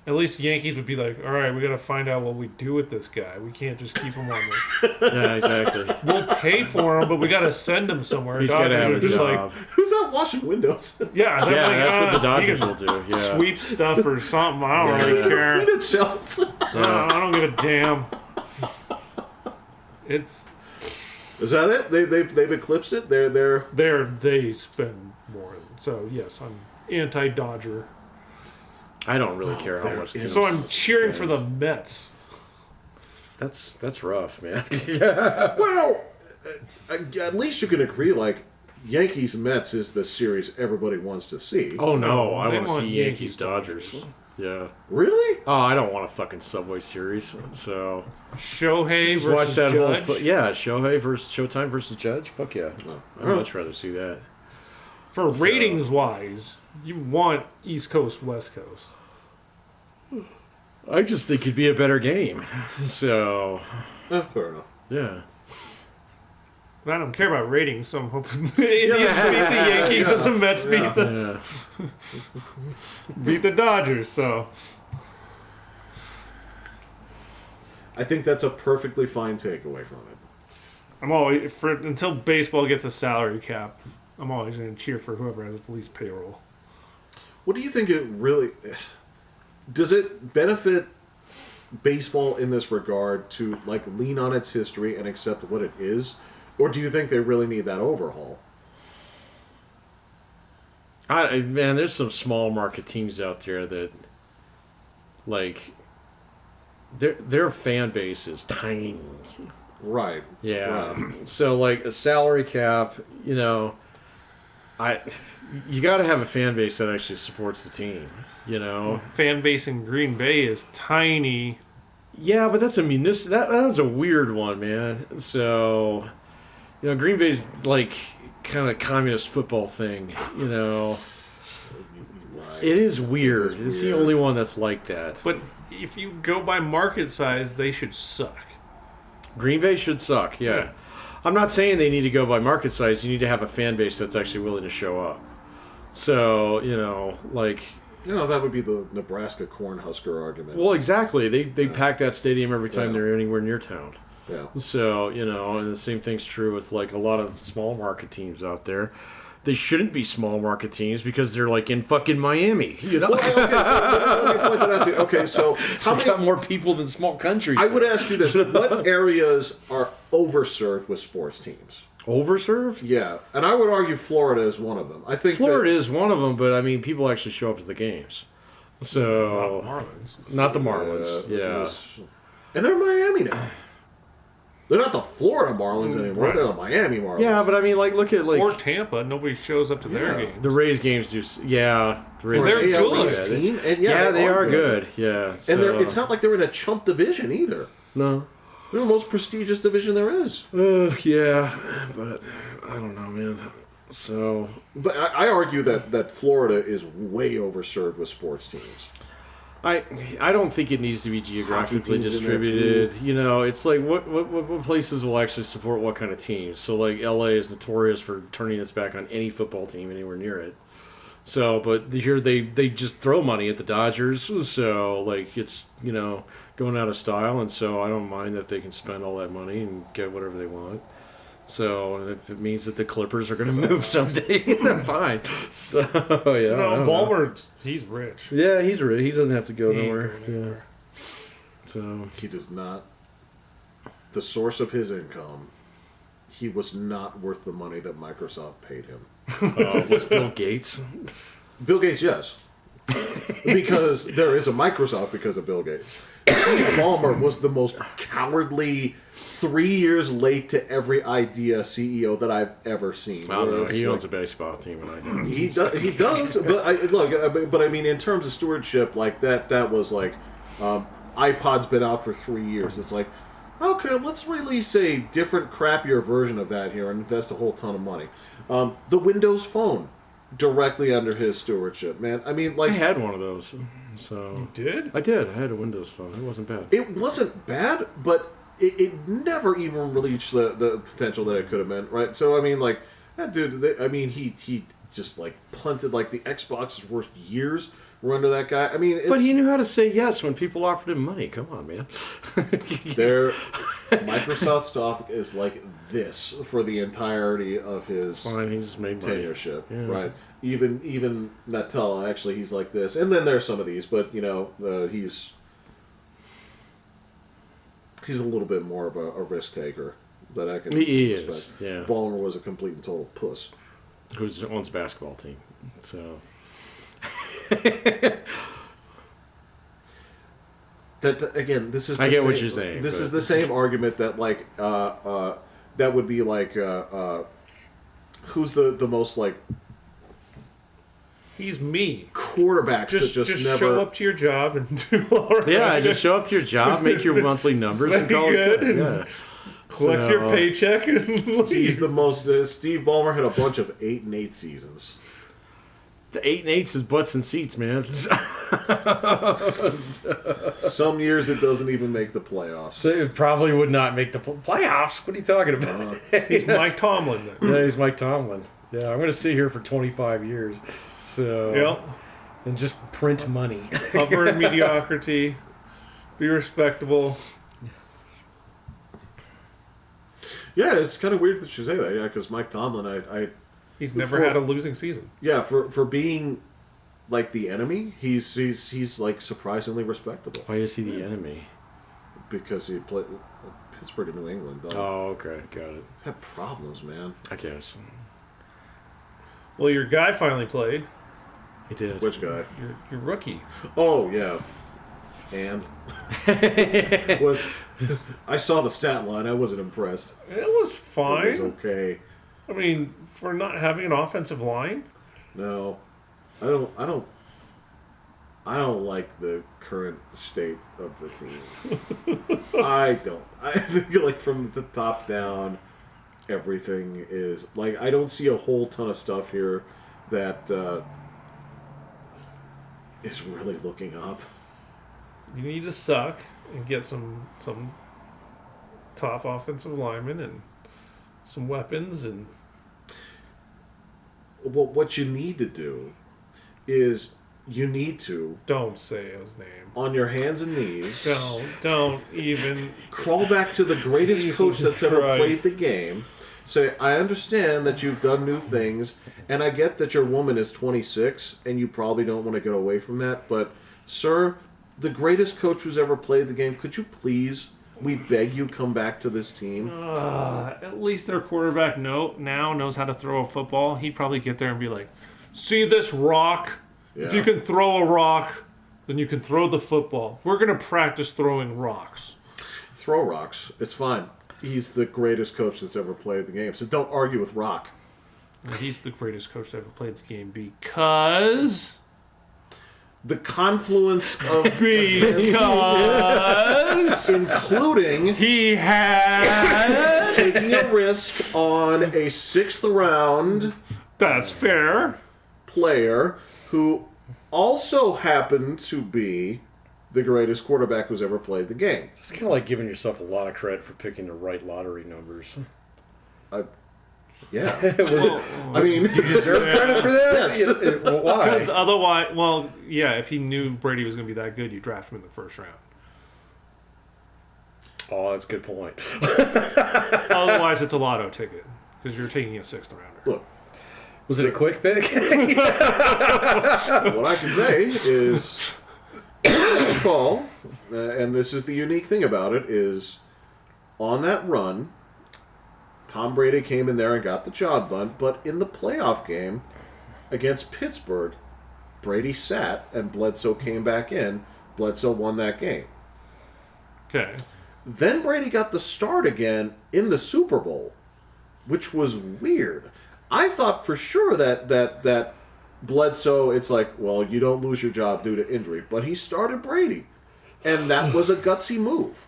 At least the Yankees would be like, all right, we got to find out what we do with this guy. We can't just keep him on the... Yeah, exactly. We'll pay for him, but we got to send him somewhere. He's got to have a Dodgers are job. Who's that washing windows? yeah, they're Yeah, like, that's what the you Dodgers can will do. Yeah. Sweep stuff or something. I don't really care. Peanut shells. I don't give a damn. It's... Is that it? They've eclipsed it. They spend more. So, yes, I'm anti-Dodger. I don't really care how much. So I'm cheering for the Mets. That's rough, man. Well, at least you can agree. Like Yankees Mets is the series everybody wants to see. Oh no, I They want to want see Yankees Dodgers. Yeah. Really? Oh, I don't want a fucking Subway Series. So Shohei just versus watch that Judge. whole. Yeah, Shohei versus Showtime versus Judge. Fuck yeah. I'd much rather see that. For ratings wise, you want East Coast, West Coast. I just think it'd be a better game. So Fair enough. yeah. But I don't care about ratings, so I'm hoping the Indians beat the Yankees and the Mets Yeah. beat the Dodgers. So I think that's a perfectly fine takeaway from it. I'm always until baseball gets a salary cap. I'm always going to cheer for whoever has the least payroll. What do you think it really... Does it benefit baseball in this regard to like lean on its history and accept what it is? Or do you think they really need that overhaul? Man, there's some small market teams out there that, like, their fan base is tiny. Right. Yeah. Right. So like a salary cap, you got to have a fan base that actually supports the team. Fan base in Green Bay is tiny. Yeah, but that's a that was a weird one, man. So, Green Bay's like kind of communist football thing. Right. It is weird. It is It's the weird. only one that's like that. But if you go by market size, they should suck. Green Bay should suck. Yeah. I'm not saying they need to go by market size. You need to have a fan base that's actually willing to show up. So, like. That would be the Nebraska Cornhusker argument. Well, exactly. They pack that stadium every time they're anywhere near town. Yeah. So, and the same thing's true with like a lot of small market teams out there. They shouldn't be small market teams because they're like in fucking Miami, Well, okay, so let me point that out to you. Okay, so how They many... got more people than small countries. I would ask you this. What areas are overserved with sports teams? Overserved? Yeah, and I would argue Florida is one of them. I think Florida is one of them, but I mean, people actually show up to the games. So Marlins. not the Marlins. Yeah. And they're Miami now. They're not the Florida Marlins anymore. Right. They're the Miami Marlins. Yeah, but I mean, like, look at like Or Tampa. Nobody shows up to their Yeah. games. the Rays games. The Rays They're games. AL good. East team, and Yeah, they are good. Yeah, so, And it's not like they're in a chump division either. no. They're the most prestigious division there is. Yeah, but I don't know, man. So But I argue that Florida is way overserved with sports teams. I don't think it needs to be geographically teams in there, distributed. It's like what places will actually support what kind of teams. So like LA is notorious for turning its back on any football team anywhere near it. So, but here they just throw money at the Dodgers. So like it's going out of style, and so I don't mind that they can spend all that money and get whatever they want. So if it means that the Clippers are going to move someday, then fine. So yeah, I don't know. Ballmer, he's rich. Yeah, he's rich. He doesn't have to go He ain't nowhere. going Yeah. anywhere. So He does not. The source of his income, he was not worth the money that Microsoft paid him. was Bill Gates? Bill Gates, yes. Because there is a Microsoft because of Bill Gates. Steve Ballmer was the most cowardly, 3 years late to every idea CEO that I've ever seen. I don't know. Whereas, He like, owns a baseball team, and I don't. He does. But I mean, in terms of stewardship, like that was like, iPod's been out for 3 years. It's like, okay, let's release a different, crappier version of that here and invest a whole ton of money. The Windows Phone, directly under his stewardship, man. I mean, I like, had one of those. So Did? I did. I had a Windows Phone. It wasn't bad. it wasn't bad, but it never even reached the potential that it could have been, right? So I mean, like that dude. He just like punted like the Xbox is worth years were under that guy. I mean, it's, But he knew how to say yes when people offered him money. Come on, man. their Microsoft stuff is like this for the entirety of his Fine, he's made money. tenureship, Yeah. right? Even Natel, actually, he's like this. And then there's some of these, but he's a little bit more of a risk taker that I can He respect. is, yeah. Ballmer was a complete and total puss. Who owns a basketball team. So, That again, this is. I the get what same- you're saying, This but- is the same argument that that would be like who's the most like He's me. quarterbacks Just that just never show up to your job and do all right. yeah, just show up to your job, make your monthly numbers, and call it Good, good. and Yeah. collect your So- paycheck and leave. He's the most. Steve Ballmer had a bunch of 8-8 seasons. The 8-8s is butts and seats, man. Some years it doesn't even make the playoffs. It probably would not make the playoffs. What are you talking about? He's Mike Tomlin then. Yeah, he's Mike Tomlin. Yeah, I'm going to sit here for 25 years. So, Yep. and just print money. Hover in mediocrity. Be respectable. Yeah, it's kind of weird that you say that. Yeah, because Mike Tomlin, He's never For- had a losing season. for being like the enemy, he's like surprisingly respectable Why is he the enemy? because he played Pittsburgh and New England. Though. Oh, okay, got it. They have problems, man. I guess Well, your guy finally played. he did. Which guy? Your rookie. Oh yeah, and was I saw the stat line. I wasn't impressed. It was It fine. was okay. I mean, for not having an offensive line. No, I don't like the current state of the team. I don't. I think like from the top down, everything is like I don't see a whole ton of stuff here that is really looking up. You need to suck and get some top offensive linemen and some weapons and Well, what you need to do is you need to don't say his name. on your hands and knees Don't even. crawl back to the greatest Jesus coach that's ever Christ. played the game. Say, I understand that you've done new things, and I get that your woman is 26, and you probably don't want to get away from that. But, sir, the greatest coach who's ever played the game, could you please, we beg you, come back to this team? At least their quarterback now knows how to throw a football. He'd probably get there and be like, "See this rock? If you Yeah. can throw a rock, then you can throw the football. We're gonna practice throwing rocks." Throw rocks. It's fine. He's the greatest coach that's ever played the game, so don't argue with Rock. He's the greatest coach that ever played the game because The confluence of because including he had. taking a risk on a 6th round That's fair. player who also happened to be the greatest quarterback who's ever played the game. It's kind of like giving yourself a lot of credit for picking the right lottery numbers. Yeah. Well, I mean, Deserve credit for that? Yes. Well, why? because otherwise, well, yeah, if he knew Brady was going to be that good, you draft him in the first round. Oh, that's a good point. Otherwise, it's a lotto ticket because you're taking a 6th rounder. look, Was it a quick pick? what I can say is, recall, and this is the unique thing about it, is on that run, Tom Brady came in there and got the job done, but in the playoff game against Pittsburgh, Brady sat and Bledsoe came back in. Bledsoe won that game. Okay. Then Brady got the start again in the Super Bowl, which was weird. I thought for sure that Bledsoe, it's like, well, you don't lose your job due to injury, but he started Brady, and that was a gutsy move.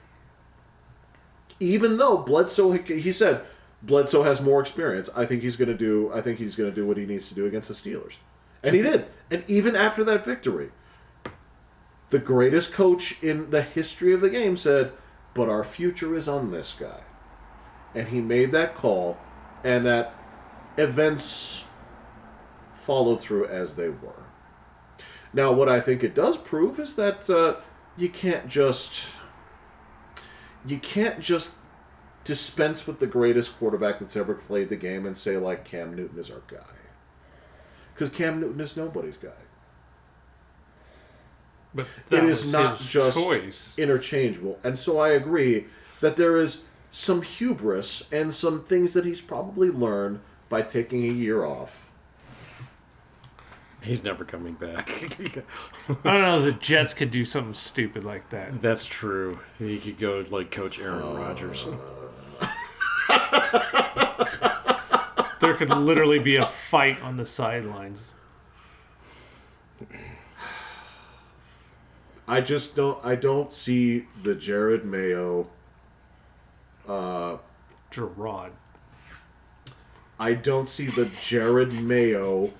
Even though Bledsoe, he said Bledsoe has more experience. I think he's going to do what he needs to do against the Steelers, and he did. And even after that victory, the greatest coach in the history of the game said, but our future is on this guy. And he made that call, and that events followed through as they were. Now, what I think it does prove is that you can't just dispense with the greatest quarterback that's ever played the game and say, like, Cam Newton is our guy. Because Cam Newton is nobody's guy. But It is not just choice. interchangeable. And so I agree that there is some hubris and some things that he's probably learned by taking a year off. He's never coming back. I don't know. The Jets could do something stupid like that. That's true. He could go like Coach Aaron Rodgers. There could literally be a fight on the sidelines. I don't see the Jared Mayo. Gerard. I don't see the Jared Mayo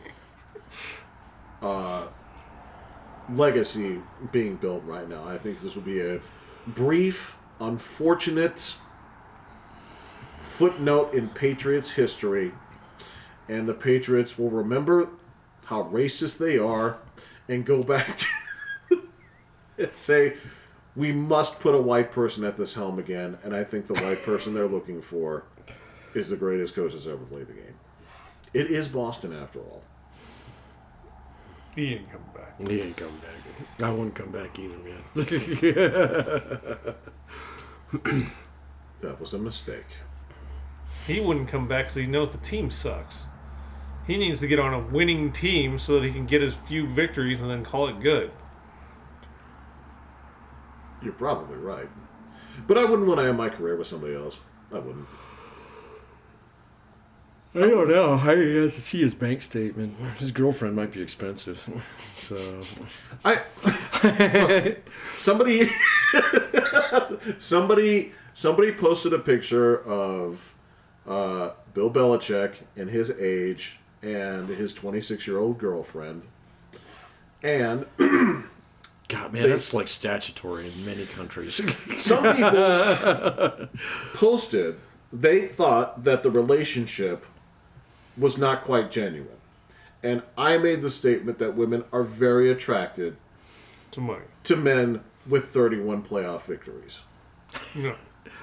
legacy being built right now. I think this will be a brief, unfortunate footnote in Patriots history, and the Patriots will remember how racist they are and go back to and say, we must put a white person at this helm again, and I think the white person they're looking for is the greatest coach that's ever played the game. It is Boston, after all. He ain't coming back. He ain't coming back. I wouldn't come back either, man. That was a mistake. He wouldn't come back because he knows the team sucks. He needs to get on a winning team so that he can get his few victories and then call it good. You're probably right. But I wouldn't want to end my career with somebody else. I wouldn't. I don't know. I have to see his bank statement. His girlfriend might be expensive. So somebody posted a picture of Bill Belichick and his age and his 26-year-old girlfriend. And God, man, that's like statutory in many countries. some people posted they thought that the relationship was not quite genuine. And I made the statement that women are very attracted To money. to men with 31 playoff victories. No.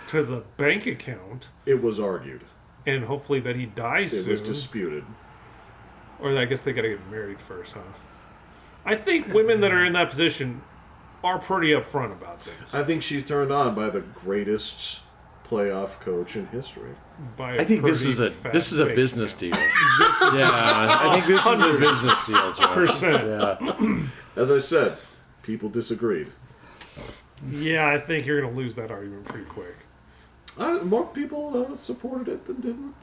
To the bank account. It was argued. And hopefully that he dies It soon. was disputed. Or I guess they gotta get married first, huh? I think women that are in that position are pretty upfront about things. I think she's turned on by the greatest playoff coach in history. By a I think this pretty is a fat bank business account. deal. Yeah, I think this is a business deal, Jeff. Percent. Yeah. As I said, people disagreed. Yeah, I think you're gonna lose that argument pretty quick. More people supported it than didn't.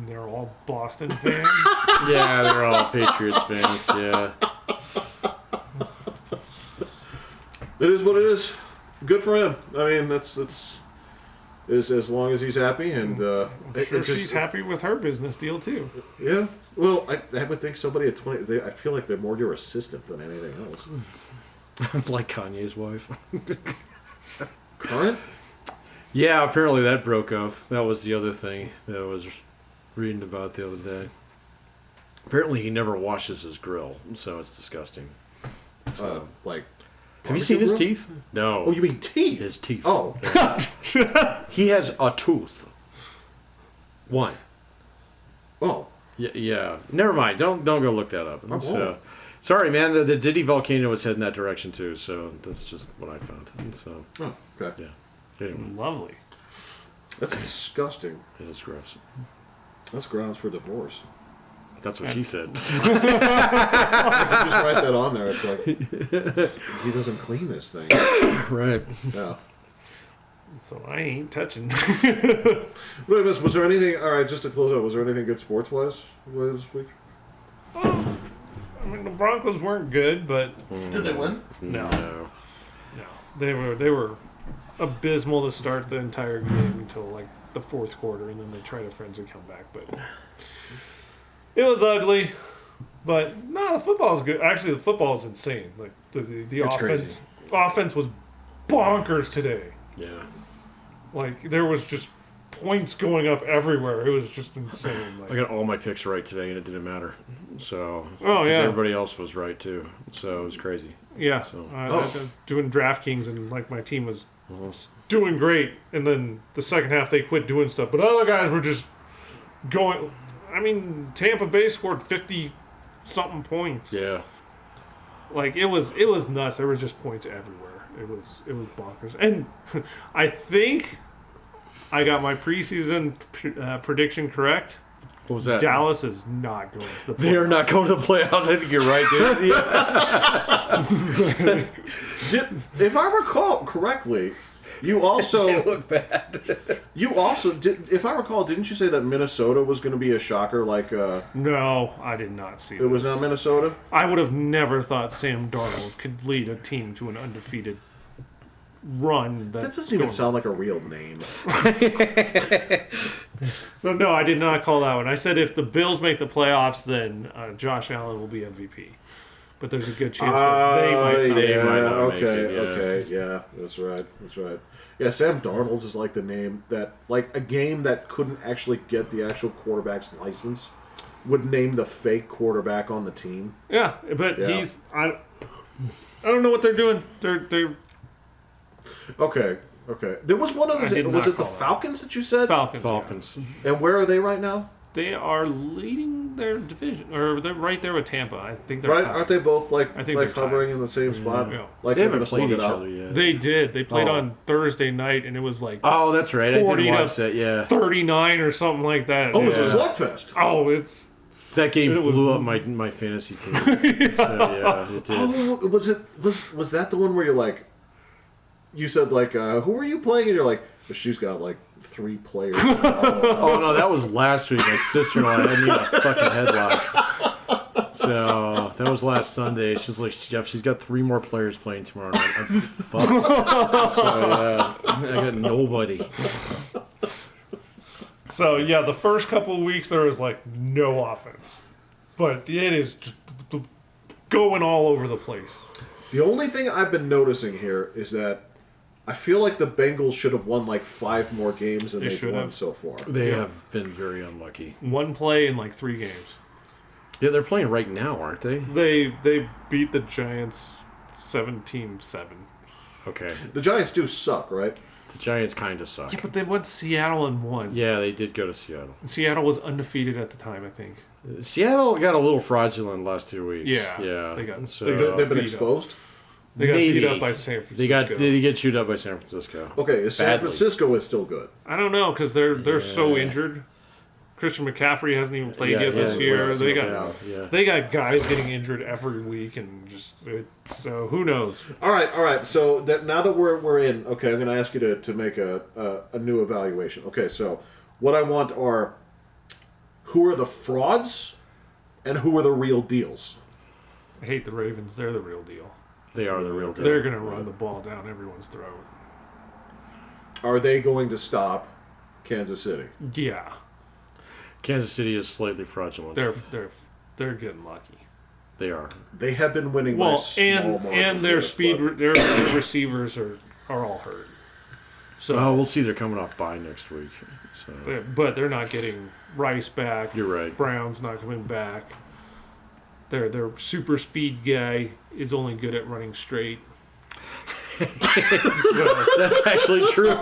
They're all Boston fans. Yeah, they're all Patriots fans. Yeah. It is what it is. Good for him. I mean, that's as long as he's happy and I'm sure she's happy with her business deal too. Yeah. Well, I would think somebody at 20. I feel like they're more your assistant than anything else. Like Kanye's wife. Current? Yeah, apparently that broke up. That was the other thing that I was reading about the other day. Apparently he never washes his grill, so it's disgusting. Like. Have you seen his grill? teeth? No. Oh, you mean teeth? His teeth. Oh. He has a tooth. One. Oh. Yeah. Never mind. Don't go look that up. It's, won't. sorry, man. The Diddy volcano was heading that direction too, so that's just what I found. And so Oh, okay. yeah. Anyway, Lovely. That's disgusting. it is gross. That's grounds for divorce. That's what she said. You just write that on there. It's like, he doesn't clean this thing. Right. Yeah. So I ain't touching. Wait, miss, was there anything, all right, just to close out, was there anything good sports-wise this week? I mean, the Broncos weren't good, but Did they win? no, they were abysmal to start the entire game until like the fourth quarter, and then they tried a frenzy comeback, but it was ugly. But no, the football is good. Actually, the football is insane. Like the offense was bonkers today. Yeah. Like there was just points going up everywhere. It was just insane. I got all my picks right today, and it didn't matter. So, Oh, 'cause yeah. everybody else was right too. So it was crazy. Yeah, So- I doing DraftKings, and like my team was doing great, and then the second half they quit doing stuff, but other guys were just going. I mean, Tampa Bay scored 50 something points. Yeah. Like it was nuts. There was just points everywhere. It was bonkers. And I think I got my preseason prediction correct. What was that? Dallas is not going to the playoffs. They are not going to the playoffs. I think you're right, dude. Yeah. If I recall correctly, you also look bad. you also did. If I recall, didn't you say that Minnesota was going to be a shocker? Like No, I did not see it was this. not Minnesota. I would have never thought Sam Darnold could lead a team to an undefeated run. That doesn't even sound like a real name. So no, I did not call that one. I said if the Bills make the playoffs, then Josh Allen will be MVP. But there's a good chance that they might not. They yeah, might not okay, make it, yeah. okay, yeah, that's right, that's right. Yeah, Sam Darnold is like the name that, like a game that couldn't actually get the actual quarterback's license, would name the fake quarterback on the team. Yeah, but Yeah. I don't know what they're doing. They're Okay, okay. There was one other I did thing. Was not it the call that. Falcons that you said? Falcons. Falcons. And where are they right now? They are leading their division, or they're right there with Tampa. I think they're Right? tied. Aren't they both like I think like they're hovering in the same spot? Yeah. Like They they're haven't gonna slug played it each out? other yet. They did. They played Oh. on Thursday night, and it was like Oh, that's right. I 40 did to watch that. Yeah. 39 or something like that. Oh, it was a Yeah. slugfest. Oh, it's That game It was- blew up my fantasy team. So, yeah, it did. Oh, was that the one where you're like, you said like, who are you playing? And you're like, well, she's got like 3 players. Oh no, that was last week. My sister-in-law had me in a fucking headlock. So that was last Sunday. She's like, Jeff, she's got 3 more players playing tomorrow night. I'm fucked. So yeah, I got nobody. so yeah. The first couple of weeks there was like no offense, but it is just going all over the place. The only thing I've been noticing here is that I feel like the Bengals should have won like 5 more games than They they've should won have. so far. They Yeah. have been very unlucky. One play in like 3 games. Yeah, they're playing right now, aren't they? They beat the Giants 17-7. Okay. The Giants do suck, right? The Giants kind of suck. Yeah, but they went to Seattle and won. Yeah, they did go to Seattle. Seattle was undefeated at the time, I think. Seattle got a little fraudulent the last 2 weeks. Yeah, Yeah. they got- so, they They've been beat up. exposed. They got Maybe. beat up by San Francisco. they get chewed up by San Francisco. Okay, San Badly. Francisco is still good. I don't know because they're so Yeah. injured. Christian McCaffrey hasn't even played Yeah, yet this yeah, year. yeah, They got yeah. they got guys getting injured every week, and so who knows? All right. So that now that we're in, okay, I'm going to ask you to make a new evaluation. Okay, so what I want are who are the frauds and who are the real deals. I hate the Ravens. They're the real deal. They are the real deal. They're gonna run the ball down everyone's throat. Are they going to stop Kansas City? Yeah, Kansas City is slightly fraudulent. they're getting lucky. They are. They have been winning by Well, small and margins, their yes, speed, but- their receivers are all hurt. So, Oh, we'll see. They're coming off bye next week. So but they're not getting Rice back. you're right. Brown's not coming back. Their super speed guy is only good at running straight. That's actually true.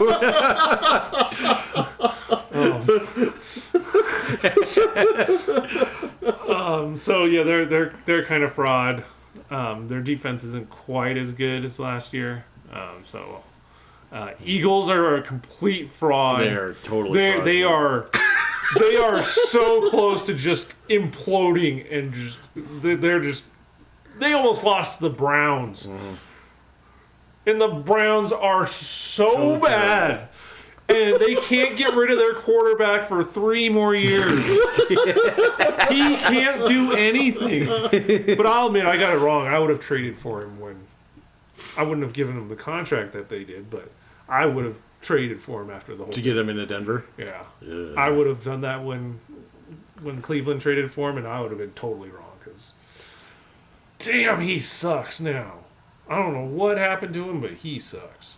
So yeah, they're kind of fraud. Their defense isn't quite as good as last year. Eagles are a complete fraud. They're totally. They fraudulent. are so close to just imploding and just they almost lost to the Browns. Mm-hmm. And the Browns are so bad. And they can't get rid of their quarterback for 3 more years. He can't do anything. But I'll admit, I got it wrong. I would have traded for him when I wouldn't have given him the contract that they did, but I would have traded for him after the whole to get them into Denver. Yeah. Yeah. I would have done that when Cleveland traded for him, and I would have been totally wrong because, damn, he sucks now. I don't know what happened to him, but he sucks.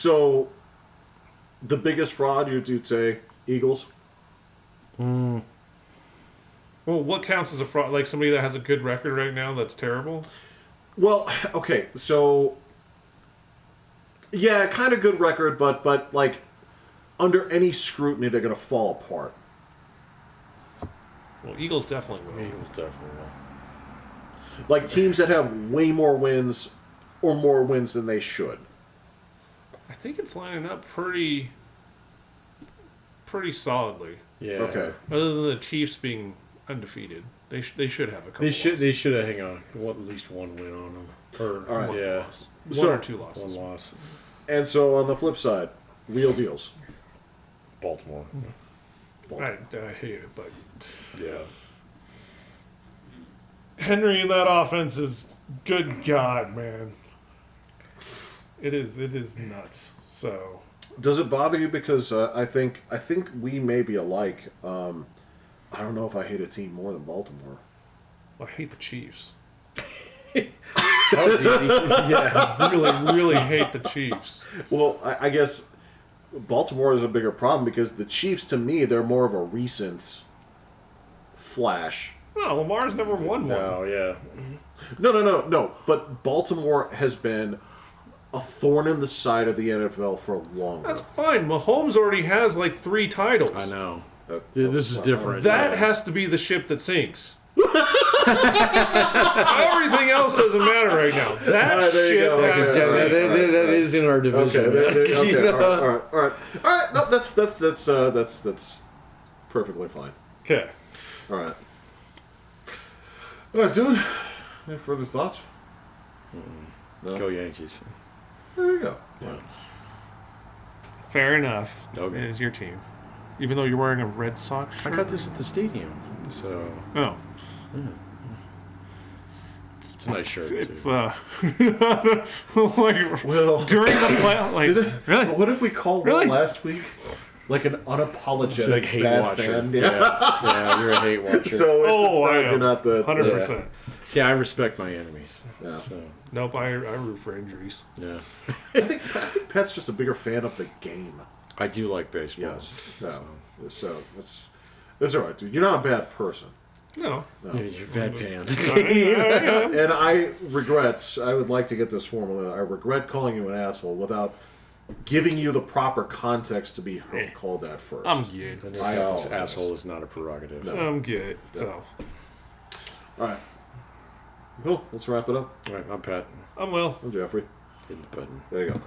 So, the biggest fraud you'd say Eagles. Well, what counts as a fraud? Like somebody that has a good record right now that's terrible? Well, okay, so yeah, kind of good record, but like under any scrutiny, they're gonna fall apart. Well, Eagles definitely will. Eagles definitely will. Like teams that have way more wins or more wins than they should. I think it's lining up pretty solidly. Yeah. Okay. Other than the Chiefs being undefeated, they should have a couple. They should. losses. They should have hang on. At least one win on them. Or All right. yeah, One So- or two losses. one loss. And so on the flip side, real deals. Baltimore. I hate it, but Yeah. Henry in that offense is good. God, man, it is nuts. So Does it bother you because I think we may be alike. I don't know if I hate a team more than Baltimore. I hate the Chiefs. That was easy. Yeah. Really hate the Chiefs. Well, I guess Baltimore is a bigger problem because the Chiefs, to me, they're more of a recent flash. No, Lamar's never won one. No. Yeah. No. But Baltimore has been a thorn in the side of the NFL for longer. That's fine. Mahomes already has like 3 titles. I know. Uh, Yeah, this is different. That yeah. has to be the ship that sinks. Everything else doesn't matter right now. That Alright, there you ship go. has Okay, to alright, sink. That is in our division. Okay. You know? All right. No, that's perfectly fine. Okay. All right. All right, dude. Any further thoughts? No. Go Yankees. There you go. Yeah. Fair enough. Okay. It is your team. Even though you're wearing a Red Sox I shirt. got this at the stadium, so Oh. it's a nice shirt. It's too. like Well, during the play, like really. what did we call Really? Will last week? Like an It's unapologetic like hate bad watcher. fan. Yeah, you're a hate watcher. So it's Oh, I not, you're am. not the 100%. Yeah, I respect my enemies. Yeah. So Nope, I root for injuries. yeah, I think Pat's just a bigger fan of the game. I do like baseball. Yes. No. So that's all right, dude. You're not a bad person. No. Yeah, you're a bad fan. And I would like to get this formula. I regret calling you an asshole without giving you the proper context to be called that first. I'm good. And I this apologize. asshole is not a prerogative. No. I'm good. So All right. Cool. Let's wrap it up. All right, I'm Pat. I'm Will. I'm Jeffrey. Hit the button. There you go.